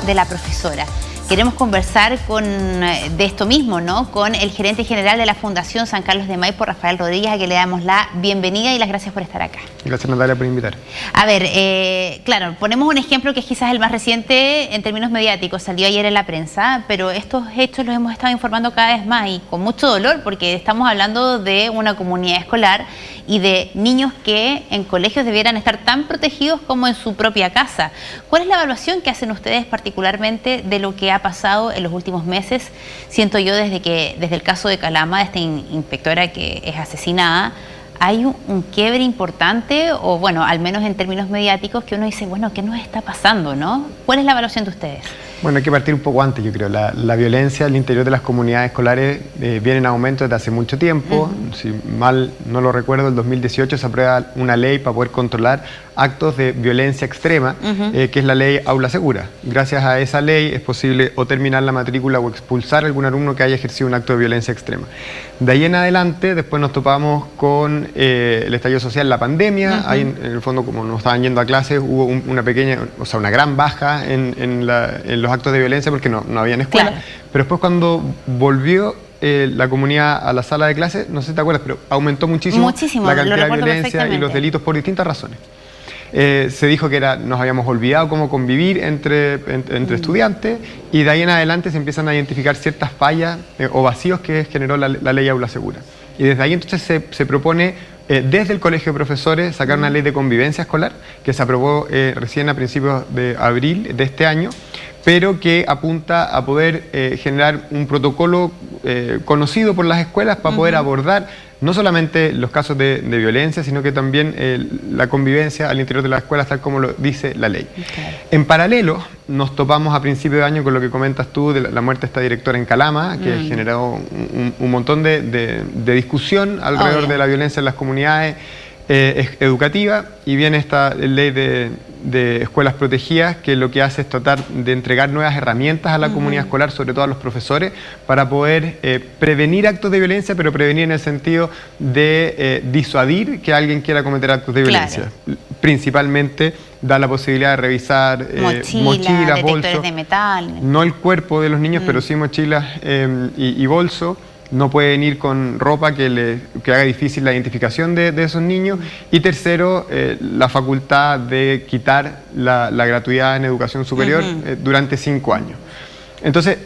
de la profesora. Queremos conversar de esto mismo, ¿no? Con el gerente general de la Fundación San Carlos de Maipo, Rafael Rodríguez, a quien le damos la bienvenida y las gracias por estar acá. Gracias, Natalia, por invitar. A ver, claro, ponemos un ejemplo que es quizás el más reciente en términos mediáticos, salió ayer en la prensa, pero estos hechos los hemos estado informando cada vez más y con mucho dolor, porque estamos hablando de una comunidad escolar y de niños que en colegios debieran estar tan protegidos como en su propia casa. ¿Cuál es la evaluación que hacen ustedes particularmente de lo que ha pasado en los últimos meses? Siento yo desde el caso de Calama, de esta inspectora que es asesinada, hay un quiebre importante, o bueno, al menos en términos mediáticos, que uno dice, bueno, ¿qué nos está pasando, no? ¿Cuál es la evaluación de ustedes? Bueno, hay que partir un poco antes, yo creo. La violencia al interior de las comunidades escolares viene en aumento desde hace mucho tiempo. Si mal no lo recuerdo, en 2018 se aprueba una ley para poder controlar actos de violencia extrema, que es la ley Aula Segura. Gracias a esa ley es posible o terminar la matrícula o expulsar a algún alumno que haya ejercido un acto de violencia extrema. De ahí en adelante, después nos topamos con el estallido social, la pandemia. Ahí, en el fondo, como no estaban yendo a clases, hubo una gran baja en los actos de violencia porque no habían escuela. Claro. Pero después, cuando volvió la comunidad a la sala de clases, no sé si te acuerdas, pero aumentó muchísimo la cantidad de violencia y los delitos por distintas razones. Se dijo que nos habíamos olvidado cómo convivir entre estudiantes, y de ahí en adelante se empiezan a identificar ciertas fallas o vacíos que generó la ley Aula Segura. Y desde ahí entonces se propone desde el Colegio de Profesores sacar una ley de convivencia escolar que se aprobó recién a principios de abril de este año, pero que apunta a poder generar un protocolo conocido por las escuelas para poder abordar no solamente los casos de violencia, sino que también la convivencia al interior de las escuelas, tal como lo dice la ley. Okay. En paralelo, nos topamos a principio de año con lo que comentas tú de la muerte de esta directora en Calama, que generó un montón de discusión alrededor de la violencia en las comunidades educativas, y viene esta ley de escuelas protegidas, que lo que hace es tratar de entregar nuevas herramientas a la comunidad escolar, sobre todo a los profesores, para poder prevenir actos de violencia, pero prevenir en el sentido de disuadir que alguien quiera cometer actos de violencia. Principalmente da la posibilidad de revisar mochilas, bolsos, de metal. No el cuerpo de los niños, pero sí mochilas y bolsos. No pueden ir con ropa que haga difícil la identificación de esos niños. Y tercero, la facultad de quitar la gratuidad en educación superior durante 5 años. Entonces,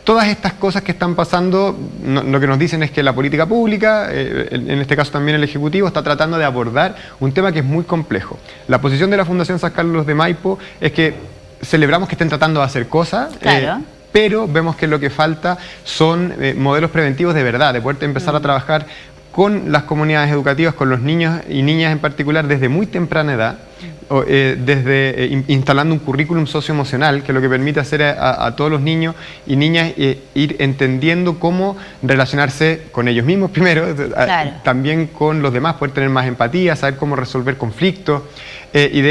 todas estas cosas que están pasando, lo que nos dicen es que la política pública, en este caso también el Ejecutivo, está tratando de abordar un tema que es muy complejo. La posición de la Fundación San Carlos de Maipo es que celebramos que estén tratando de hacer cosas, claro, pero vemos que lo que falta son modelos preventivos de verdad, de poder empezar a trabajar con las comunidades educativas, con los niños y niñas en particular, desde muy temprana edad, instalando un currículum socioemocional que lo que permite hacer a todos los niños y niñas ir entendiendo cómo relacionarse con ellos mismos primero, claro, también con los demás, poder tener más empatía, saber cómo resolver conflictos y en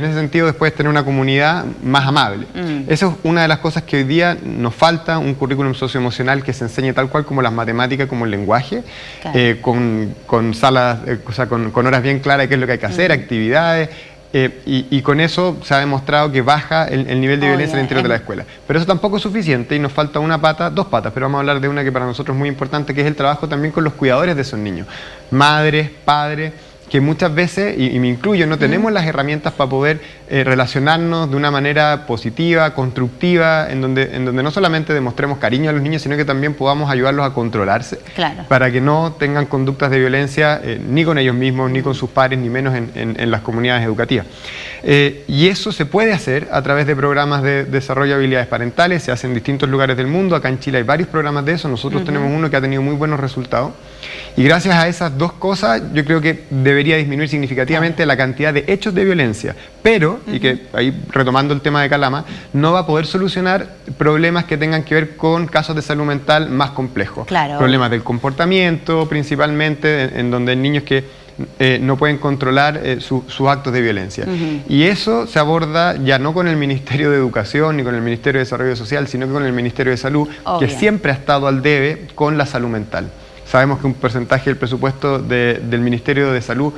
ese sentido después tener una comunidad más amable. Eso es una de las cosas que hoy día nos falta, un currículum socioemocional que se enseñe tal cual como las matemáticas, como el lenguaje, claro, con salas, o sea, con horas bien claras de qué es lo que hay que hacer, actividades. Y con eso se ha demostrado que baja el nivel de violencia en el interior de la escuela. Pero eso tampoco es suficiente y nos falta una pata, dos patas, pero vamos a hablar de una que para nosotros es muy importante, que es el trabajo también con los cuidadores de esos niños. Madres, padres, que muchas veces, y me incluyo, no tenemos las herramientas para poder relacionarnos de una manera positiva, constructiva, en donde no solamente demostremos cariño a los niños, sino que también podamos ayudarlos a controlarse, claro, para que no tengan conductas de violencia ni con ellos mismos, ni con sus pares, ni menos en las comunidades educativas. Y eso se puede hacer a través de programas de desarrollo de habilidades parentales, se hace en distintos lugares del mundo. Acá en Chile hay varios programas de eso, nosotros tenemos uno que ha tenido muy buenos resultados, y gracias a esas dos cosas yo creo que debería disminuir significativamente la cantidad de hechos de violencia, pero, y que ahí retomando el tema de Calama, no va a poder solucionar problemas que tengan que ver con casos de salud mental más complejos, claro, problemas del comportamiento principalmente, en donde hay niños que no pueden controlar sus actos de violencia. Y eso se aborda ya no con el Ministerio de Educación ni con el Ministerio de Desarrollo Social, sino que con el Ministerio de Salud, que siempre ha estado al debe con la salud mental. Sabemos que un porcentaje del presupuesto del Ministerio de Salud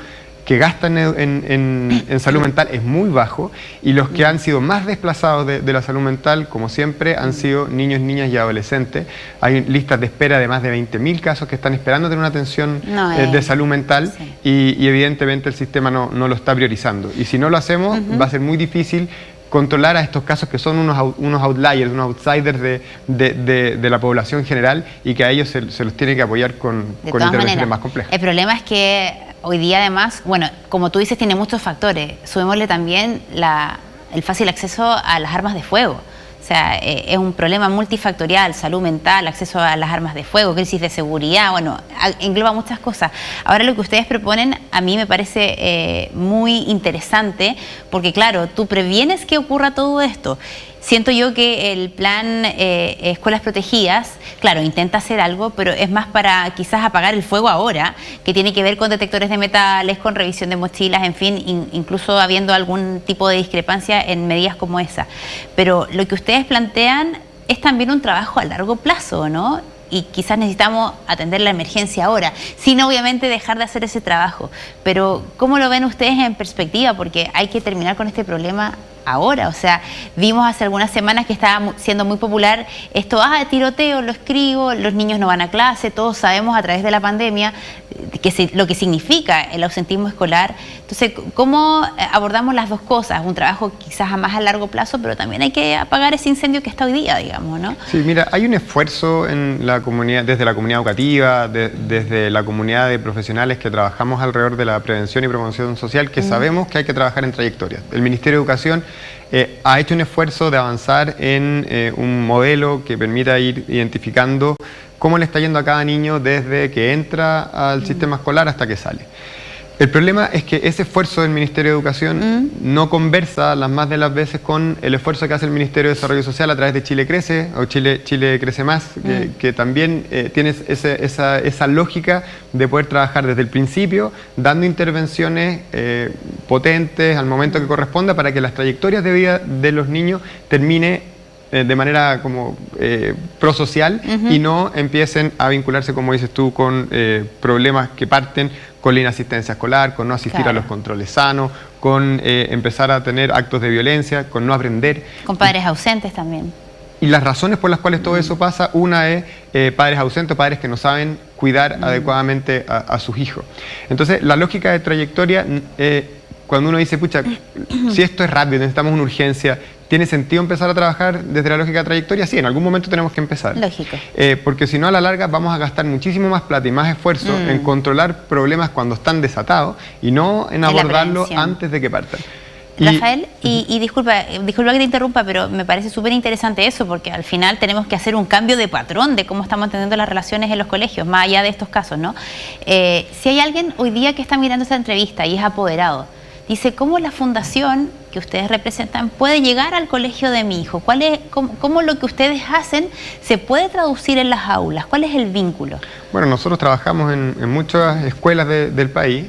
que gastan en salud mental es muy bajo, y los que han sido más desplazados de la salud mental, como siempre, han sido niños, niñas y adolescentes. Hay listas de espera de más de 20.000 casos que están esperando tener una atención de salud mental, y evidentemente el sistema no lo está priorizando. Y si no lo hacemos, va a ser muy difícil controlar a estos casos que son unos outliers, unos outsiders de la población general, y que a ellos se los tiene que apoyar con intervenciones más complejas. El problema es que hoy día además, bueno, como tú dices, tiene muchos factores. Subémosle también el fácil acceso a las armas de fuego. O sea, es un problema multifactorial: salud mental, acceso a las armas de fuego, crisis de seguridad, bueno, engloba muchas cosas. Ahora lo que ustedes proponen a mí me parece muy interesante, porque claro, tú previenes que ocurra todo esto. Siento yo que el plan Escuelas Protegidas, claro, intenta hacer algo, pero es más para quizás apagar el fuego ahora, que tiene que ver con detectores de metales, con revisión de mochilas, en fin, incluso habiendo algún tipo de discrepancia en medidas como esa. Pero lo que ustedes plantean es también un trabajo a largo plazo, ¿no? Y quizás necesitamos atender la emergencia ahora, sin obviamente dejar de hacer ese trabajo. Pero ¿cómo lo ven ustedes en perspectiva? Porque hay que terminar con este problema ahora. O sea, vimos hace algunas semanas que estaba siendo muy popular esto, tiroteo, lo escribo, los niños no van a clase, todos sabemos a través de la pandemia lo que significa el ausentismo escolar. Entonces, ¿cómo abordamos las dos cosas? Un trabajo quizás a más a largo plazo, pero también hay que apagar ese incendio que está hoy día, digamos, ¿no? Sí, mira, hay un esfuerzo en la comunidad, desde la comunidad educativa, desde la comunidad de profesionales que trabajamos alrededor de la prevención y promoción social, que sabemos que hay que trabajar en trayectorias. El Ministerio de Educación ha hecho un esfuerzo de avanzar en un modelo que permita ir identificando cómo le está yendo a cada niño desde que entra al sistema escolar hasta que sale. El problema es que ese esfuerzo del Ministerio de Educación no conversa las más de las veces con el esfuerzo que hace el Ministerio de Desarrollo Social a través de Chile Crece o Chile Crece Más, que también tiene esa lógica de poder trabajar desde el principio, dando intervenciones potentes al momento que corresponda, para que las trayectorias de vida de los niños termine de manera como prosocial y no empiecen a vincularse, como dices tú, con problemas que parten con la inasistencia escolar, con no asistir a los controles sanos, con empezar a tener actos de violencia, con no aprender. Con padres ausentes también. Y las razones por las cuales todo eso pasa, una es padres ausentes, padres que no saben cuidar adecuadamente a sus hijos. Entonces, la lógica de trayectoria, cuando uno dice, pucha, si esto es rápido, necesitamos una urgencia, ¿Tiene sentido empezar a trabajar desde la lógica de trayectoria? Sí, en algún momento tenemos que empezar. Lógico. Porque si no, a la larga vamos a gastar muchísimo más plata y más esfuerzo en controlar problemas cuando están desatados y no en abordarlos antes de que partan. Rafael, y disculpa que te interrumpa, pero me parece súper interesante eso, porque al final tenemos que hacer un cambio de patrón de cómo estamos entendiendo las relaciones en los colegios, más allá de estos casos, ¿no? Si hay alguien hoy día que está mirando esta entrevista y es apoderado, dice, ¿cómo la fundación que ustedes representan puede llegar al colegio de mi hijo? ¿Cómo lo que ustedes hacen se puede traducir en las aulas? ¿Cuál es el vínculo? Bueno, nosotros trabajamos en muchas escuelas del país,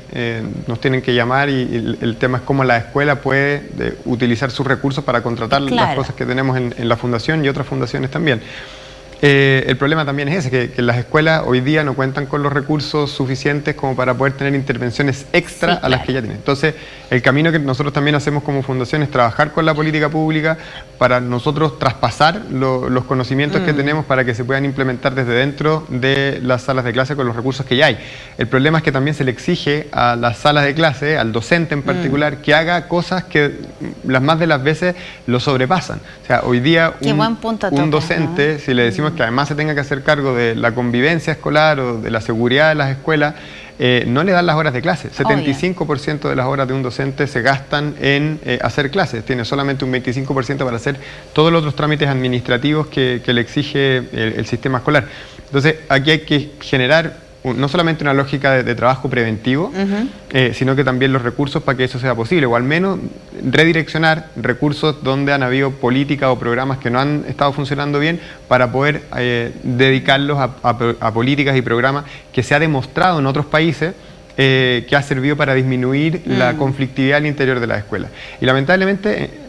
nos tienen que llamar y el tema es cómo la escuela puede utilizar sus recursos para contratar las cosas que tenemos en la fundación y otras fundaciones también. El problema también es ese, que las escuelas hoy día no cuentan con los recursos suficientes como para poder tener intervenciones extra a las que ya tienen. Entonces, el camino que nosotros también hacemos como fundación es trabajar con la política pública para nosotros traspasar los conocimientos que tenemos para que se puedan implementar desde dentro de las salas de clase con los recursos que ya hay. El problema es que también se le exige a las salas de clase, al docente en particular, que haga cosas que las más de las veces lo sobrepasan. O sea, hoy día un docente, si le decimos que además se tenga que hacer cargo de la convivencia escolar o de la seguridad de las escuelas, no le dan las horas de clase. 75% de las horas de un docente se gastan en hacer clases. Tiene solamente un 25% para hacer todos los otros trámites administrativos que le exige el sistema escolar. Entonces, aquí hay que generar no solamente una lógica de trabajo preventivo, sino que también los recursos para que eso sea posible, o al menos redireccionar recursos donde han habido políticas o programas que no han estado funcionando bien para poder dedicarlos a políticas y programas que se ha demostrado en otros países que ha servido para disminuir la conflictividad al interior de las escuelas. Y lamentablemente,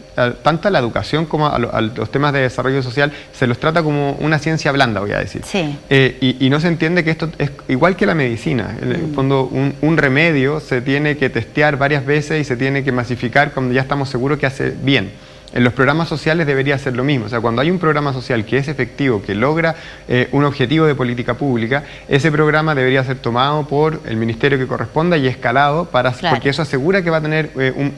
tanto a la educación como a los temas de desarrollo social se los trata como una ciencia blanda, voy a decir. Sí. Y no se entiende que esto es igual que la medicina. Cuando un remedio se tiene que testear varias veces y se tiene que masificar cuando ya estamos seguros que hace bien. En los programas sociales debería ser lo mismo. O sea, cuando hay un programa social que es efectivo, que logra un objetivo de política pública, ese programa debería ser tomado por el ministerio que corresponda y escalado porque eso asegura que va a tener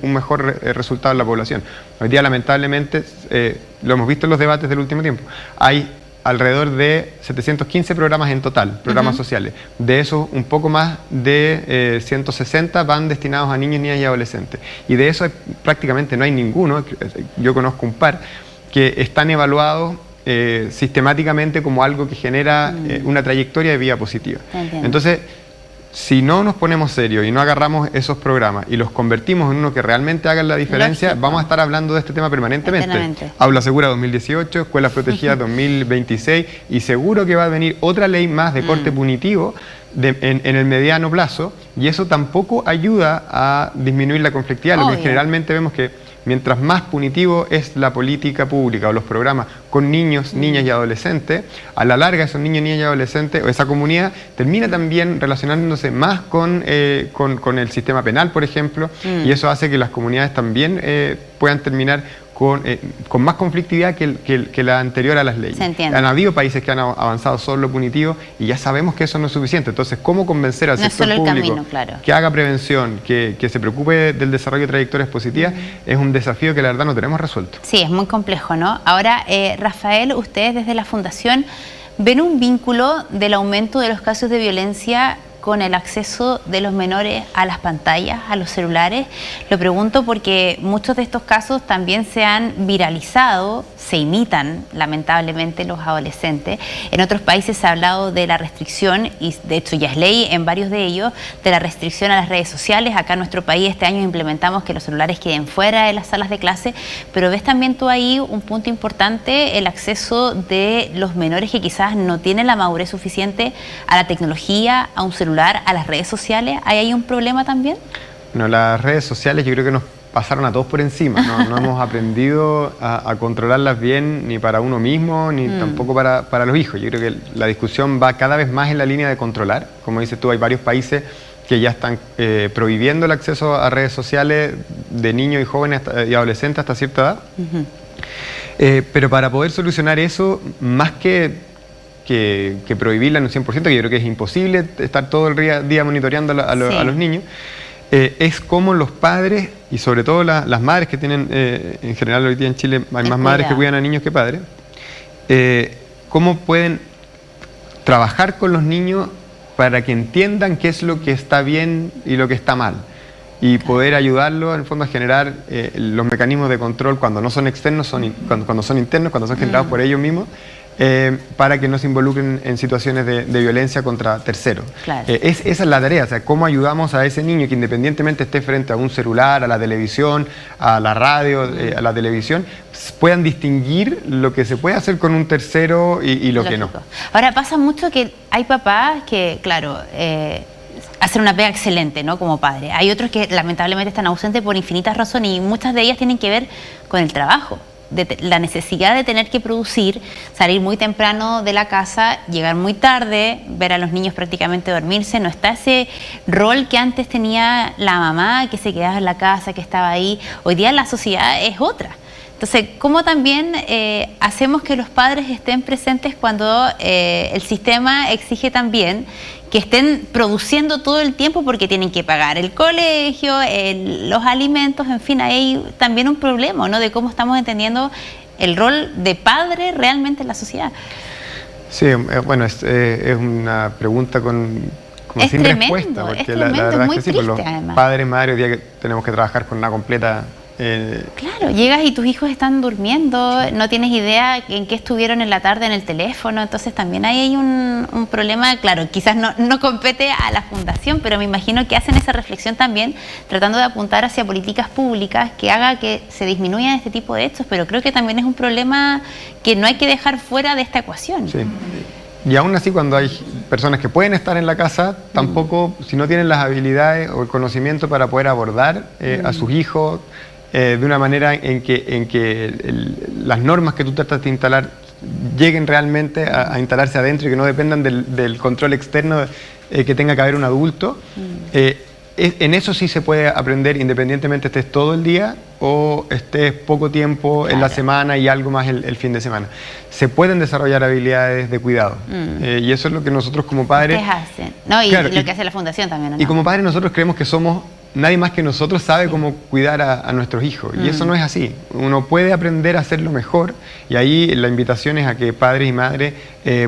un mejor resultado en la población. Hoy día, lamentablemente, lo hemos visto en los debates del último tiempo, hay alrededor de 715 programas en total, programas sociales. De esos, un poco más de 160 van destinados a niños, niñas y adolescentes. Y de eso prácticamente no hay ninguno, yo conozco un par, que están evaluados sistemáticamente como algo que genera una trayectoria de vida positiva. Entonces, si no nos ponemos serios y no agarramos esos programas y los convertimos en uno que realmente hagan la diferencia, vamos a estar hablando de este tema permanentemente. Aula Segura 2018, Escuelas Protegidas 2026 y seguro que va a venir otra ley más de corte punitivo en el mediano plazo y eso tampoco ayuda a disminuir la conflictividad. Lo que generalmente vemos que mientras más punitivo es la política pública o los programas con niños, niñas y adolescentes, a la larga esos niños, niñas y adolescentes o esa comunidad termina también relacionándose más con el sistema penal, por ejemplo, y eso hace que las comunidades también puedan terminar con más conflictividad que la anterior a las leyes. Han habido países que han avanzado solo lo punitivo y ya sabemos que eso no es suficiente. Entonces, ¿cómo convencer al sector público que haga prevención, que se preocupe del desarrollo de trayectorias positivas? Es un desafío que la verdad no tenemos resuelto. Sí, es muy complejo, ¿no? Ahora, Rafael, ustedes desde la Fundación ven un vínculo del aumento de los casos de violencia con el acceso de los menores a las pantallas, a los celulares. Lo pregunto porque muchos de estos casos también se han viralizado, se imitan lamentablemente los adolescentes. En otros países se ha hablado de la restricción, y de hecho ya es ley en varios de ellos, de la restricción a las redes sociales. Acá en nuestro país este año implementamos que los celulares queden fuera de las salas de clase, pero ves también tú ahí un punto importante, el acceso de los menores que quizás no tienen la madurez suficiente a la tecnología, a un celular, a las redes sociales. ¿Hay ahí un problema también? No, las redes sociales yo creo que nos pasaron a todos por encima. No hemos aprendido a controlarlas bien ni para uno mismo, ni tampoco para los hijos. Yo creo que la discusión va cada vez más en la línea de controlar. Como dices tú, hay varios países que ya están prohibiendo el acceso a redes sociales de niños y jóvenes y adolescentes hasta cierta edad. Pero para poder solucionar eso, más que prohibirla en un 100%, que yo creo que es imposible estar todo el día monitoreando a los niños, es cómo los padres, y sobre todo las madres que tienen, en general hoy día en Chile hay más madres que cuidan a niños que padres, cómo pueden trabajar con los niños para que entiendan qué es lo que está bien y lo que está mal, y poder ayudarlos en el fondo a generar los mecanismos de control cuando no son externos, cuando son internos, cuando son generados por ellos mismos, para que no se involucren en situaciones de violencia contra terceros. Claro. Esa es la tarea, o sea, cómo ayudamos a ese niño que independientemente esté frente a un celular, a la televisión, a la radio, a la televisión, puedan distinguir lo que se puede hacer con un tercero y lo que no. Ahora, pasa mucho que hay papás que, claro, hacen una pega excelente, ¿no?, como padre. Hay otros que lamentablemente están ausentes por infinitas razones y muchas de ellas tienen que ver con el trabajo. De la necesidad de tener que producir, salir muy temprano de la casa, llegar muy tarde, ver a los niños prácticamente dormirse. No está ese rol que antes tenía la mamá, que se quedaba en la casa, que estaba ahí. Hoy día la sociedad es otra. Entonces, ¿cómo también hacemos que los padres estén presentes cuando el sistema exige también que estén produciendo todo el tiempo porque tienen que pagar el colegio, los alimentos, en fin, hay también un problema, ¿no?, de cómo estamos entendiendo el rol de padre realmente en la sociedad? Sí, bueno, es una pregunta como sin respuesta, porque la verdad es que sí, pues los padres, madres, hoy día que tenemos que trabajar con una completa... Claro, llegas y tus hijos están durmiendo, no tienes idea en qué estuvieron en la tarde en el teléfono, entonces también ahí hay un problema. Claro, quizás no compete a la fundación, pero me imagino que hacen esa reflexión también, tratando de apuntar hacia políticas públicas que haga que se disminuyan este tipo de hechos, pero creo que también es un problema que no hay que dejar fuera de esta ecuación. Sí. Y aún así, cuando hay personas que pueden estar en la casa, tampoco, si no tienen las habilidades o el conocimiento para poder abordar a sus hijos, de una manera en que las normas que tú tratas de instalar lleguen realmente a instalarse adentro y que no dependan del control externo que tenga que haber un adulto. En eso sí se puede aprender, independientemente estés todo el día o estés poco tiempo en la semana y algo más el fin de semana. Se pueden desarrollar habilidades de cuidado. Y eso es lo que nosotros como padres... Ustedes hacen, ¿no? Y claro, lo que hace la fundación también, ¿no? Y como padres nosotros creemos que somos... Nadie más que nosotros sabe cómo cuidar a nuestros hijos, y eso no es así. Uno puede aprender a hacerlo mejor, y ahí la invitación es a que padres y madres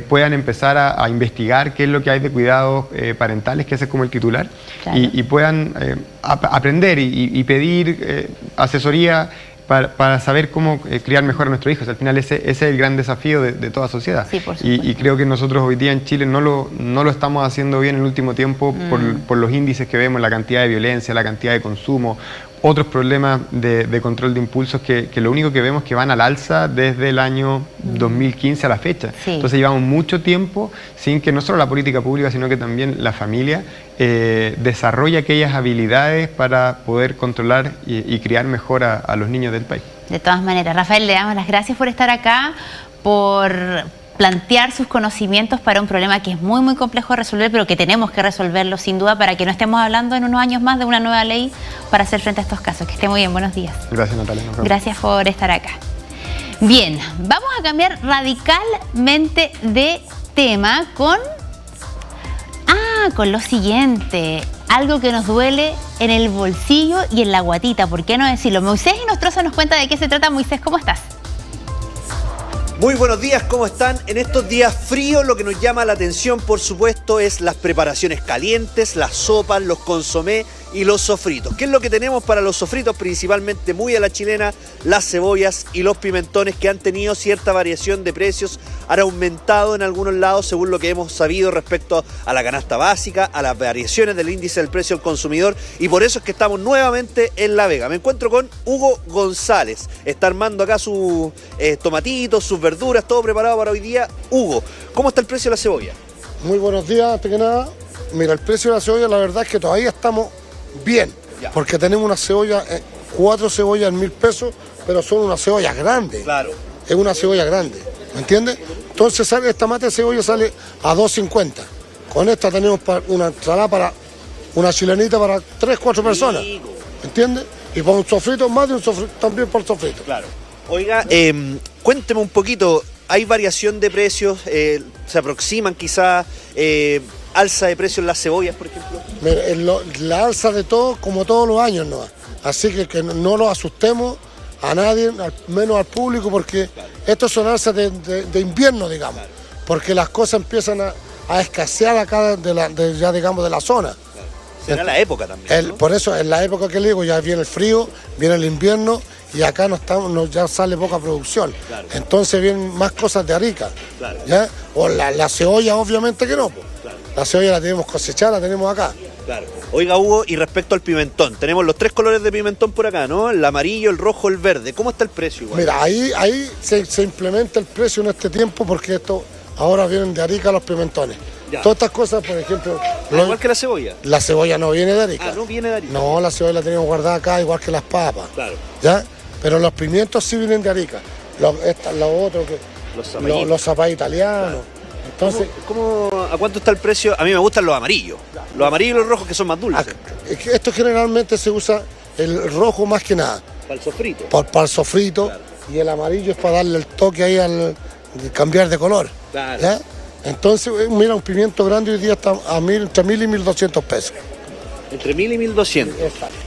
puedan empezar a investigar qué es lo que hay de cuidados parentales, que ese es como el titular, claro, y puedan aprender y pedir asesoría para saber cómo criar mejor a nuestros hijos. Al final ese es el gran desafío de toda sociedad. Sí, por y creo que nosotros hoy día en Chile no lo estamos haciendo bien en el último tiempo por los índices que vemos, la cantidad de violencia, la cantidad de consumo, otros problemas de control de impulsos que lo único que vemos es que van al alza desde el año 2015 a la fecha. Sí. Entonces llevamos mucho tiempo sin que no solo la política pública, sino que también la familia desarrolle aquellas habilidades para poder controlar y criar mejor a los niños del país. De todas maneras, Rafael, le damos las gracias por estar acá, por plantear sus conocimientos para un problema que es muy, muy complejo de resolver, pero que tenemos que resolverlo sin duda para que no estemos hablando en unos años más de una nueva ley para hacer frente a estos casos. Que esté muy bien, buenos días. Gracias, Natalia. Gracias por estar acá. Bien, vamos a cambiar radicalmente de tema con lo siguiente. Algo que nos duele en el bolsillo y en la guatita, ¿por qué no decirlo? Moisés Inostroza nos cuenta de qué se trata. Moisés, ¿cómo estás? Muy buenos días, ¿cómo están? En estos días fríos lo que nos llama la atención, por supuesto, es las preparaciones calientes, las sopas, los consomés y los sofritos. ¿Qué es lo que tenemos para los sofritos? Principalmente muy a la chilena, las cebollas y los pimentones, que han tenido cierta variación de precios, han aumentado en algunos lados según lo que hemos sabido respecto a la canasta básica, a las variaciones del índice del precio al consumidor, y por eso es que estamos nuevamente en La Vega. Me encuentro con Hugo González, está armando acá sus tomatitos, sus verduras, todo preparado para hoy día. Hugo, ¿cómo está el precio de la cebolla? Muy buenos días, antes que nada. Mira, el precio de la cebolla, la verdad es que todavía estamos bien, porque tenemos una cebolla, 4 cebollas en 1.000 pesos, pero son unas cebollas grandes. Claro. Es una cebolla grande, ¿me entiendes? Entonces esta mata de cebolla sale a 2.50. Con esta tenemos una ensalada para una chilenita para 3, 4 personas, ¿me entiendes? Y para un sofrito, más de un sofrito, también por sofrito. Claro. Oiga, cuénteme un poquito, ¿hay variación de precios? ¿Se aproximan quizás? alza de precios en las cebollas, por ejemplo? La alza de todo, como todos los años, ¿no? Así que no lo asustemos a nadie, menos al público, porque estos son alzas de invierno, digamos, porque las cosas empiezan a escasear acá de la zona. Será la época también, ¿no? Por eso, en la época que le digo, ya viene el frío, viene el invierno, y acá ya sale poca producción. Claro. Entonces vienen más cosas de Arica. Claro. ¿Ya? O la cebolla, obviamente que no. Claro. La cebolla la tenemos cosechada, la tenemos acá. Claro. Oiga, Hugo, y respecto al pimentón, tenemos los 3 colores de pimentón por acá, ¿no? El amarillo, el rojo, el verde. ¿Cómo está el precio igual? Mira, ahí se implementa el precio en este tiempo, porque ahora vienen de Arica los pimentones. Ya. Todas estas cosas, por ejemplo... Igual que la cebolla. La cebolla no viene de Arica. Ah, no viene de Arica. No, la cebolla la tenemos guardada acá, igual que las papas. Claro. ¿Ya? Pero los pimientos sí vienen de Arica. Los zapallos italianos. Claro. Entonces, ¿A cuánto está el precio? A mí me gustan los amarillos. Los amarillos y los rojos, que son más dulces. Esto generalmente se usa el rojo más que nada. Para el sofrito. Para el sofrito. Claro. Y el amarillo es para darle el toque ahí al cambiar de color. Claro. ¿Ya? Entonces, mira, un pimiento grande hoy día está entre 1.000 y 1.200 pesos. Entre 1.000 y 1.200.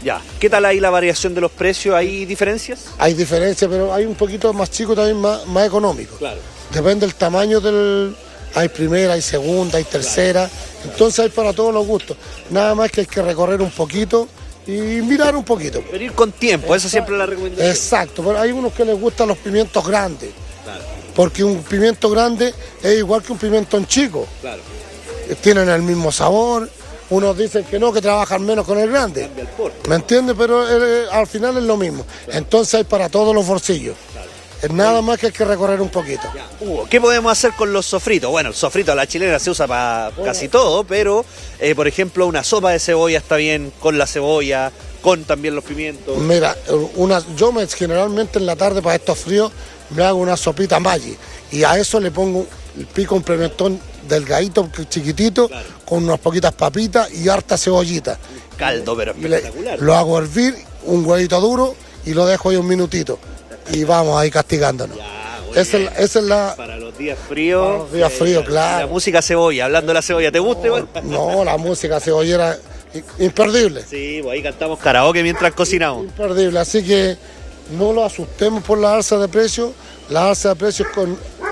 Ya. ¿Qué tal ahí la variación de los precios? ¿Hay diferencias? Hay diferencias, pero hay un poquito más chico también, más económico. Claro. Depende del tamaño Hay primera, hay segunda, hay tercera. Claro. Entonces hay para todos los gustos. Nada más que hay que recorrer un poquito y mirar un poquito. Pero ir con tiempo, esa siempre es la recomendación. Exacto, pero hay unos que les gustan los pimientos grandes. Claro. Porque un pimiento grande es igual que un pimentón chico. Claro. Tienen el mismo sabor. Unos dicen que no, que trabajan menos con el grande. Cambia el porte. ¿Me entiendes? Pero al final es lo mismo. Claro. Entonces hay para todos los bolsillos. Claro. Es nada más que hay que recorrer un poquito. ¿Qué podemos hacer con los sofritos? Bueno, el sofrito a la chilena se usa para casi todo, pero por ejemplo una sopa de cebolla está bien con la cebolla, con también los pimientos. Mira, yo generalmente en la tarde para estos fríos me hago una sopita Maggi y a eso le pongo pico un pimentón delgadito, chiquitito, claro, con unas poquitas papitas y harta cebollita. Caldo, pero espectacular. Lo hago hervir, un huevito duro y lo dejo ahí un minutito. Y vamos ahí castigándonos. Ya, esa es la... Para los días fríos. Para los días fríos, claro. La música cebolla, hablando de la cebolla, ¿te gusta igual? No, la música cebollera imperdible. Sí, pues ahí cantamos karaoke mientras cocinamos. Imperdible, así que no lo asustemos por la alza de precios. La alza de precios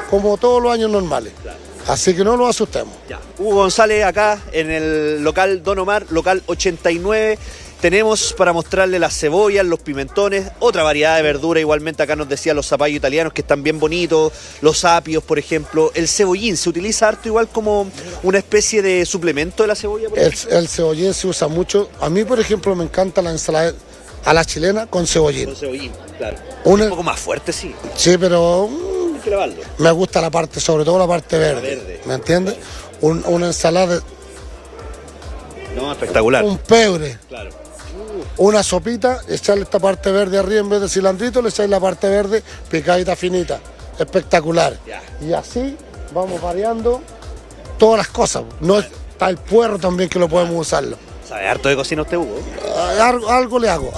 como todos los años normales. Claro. Así que no lo asustemos. Ya. Hugo González acá en el local Don Omar, local 89. Tenemos para mostrarle las cebollas, los pimentones, otra variedad de verdura. Igualmente acá nos decía los zapallos italianos que están bien bonitos, los apios, por ejemplo. El cebollín se utiliza harto igual como una especie de suplemento de la cebolla. El cebollín se usa mucho. A mí, por ejemplo, me encanta la ensalada a la chilena con cebollín. Con cebollín, claro. Un poco más fuerte, sí. Sí, pero hay que lavarlo. Me gusta la parte, sobre todo la parte verde. ¿Me entiendes? Una ensalada. No, espectacular. Un pebre. Claro. Una sopita, echarle esta parte verde arriba en vez de cilandrito, le echáis la parte verde picadita finita. Espectacular. Ya. Y así vamos variando todas las cosas. No está el puerro también que lo podemos usarlo. ¿Sabe harto de cocina usted, Hugo? Algo le hago.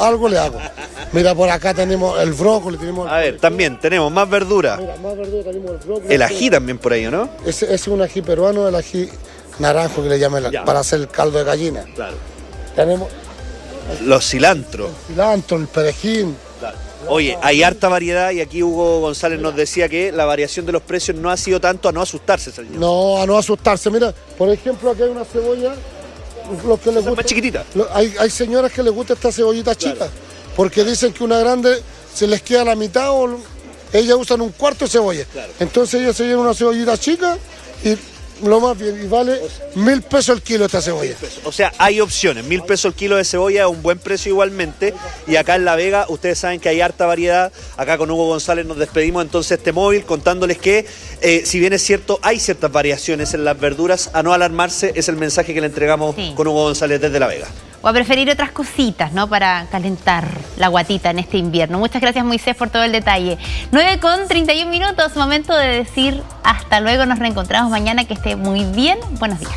Mira, por acá tenemos el brócoli. A ver, también tenemos más verdura. Mira, más verdura, tenemos el brócoli. El ají también por ahí, ¿no? Ese es un ají peruano, el ají naranjo que le llaman para hacer el caldo de gallina. Claro. Tenemos los cilantros. El cilantro, el perejil. Claro. Oye, hay harta variedad y aquí Hugo González nos decía que la variación de los precios no ha sido tanto a no asustarse, señor. No, a no asustarse. Mira, por ejemplo, aquí hay una cebolla. Lo que les gusta, más chiquitita. Hay señoras que les gusta esta cebollita chica, porque dicen que una grande se les queda la mitad o ellas usan un cuarto de cebolla. Claro. Entonces ellas se llevan una cebollita chica y lo más bien, y vale 1.000 pesos el kilo esta cebolla. O sea, hay opciones. 1.000 pesos el kilo de cebolla es un buen precio igualmente. Y acá en La Vega, ustedes saben que hay harta variedad. Acá con Hugo González nos despedimos entonces este móvil contándoles que, si bien es cierto, hay ciertas variaciones en las verduras, a no alarmarse es el mensaje que le entregamos con Hugo González desde La Vega. O a preferir otras cositas, ¿no? Para calentar la guatita en este invierno. Muchas gracias, Moisés, por todo el detalle. 9:31, momento de decir hasta luego. Nos reencontramos mañana. Que esté muy bien. Buenos días.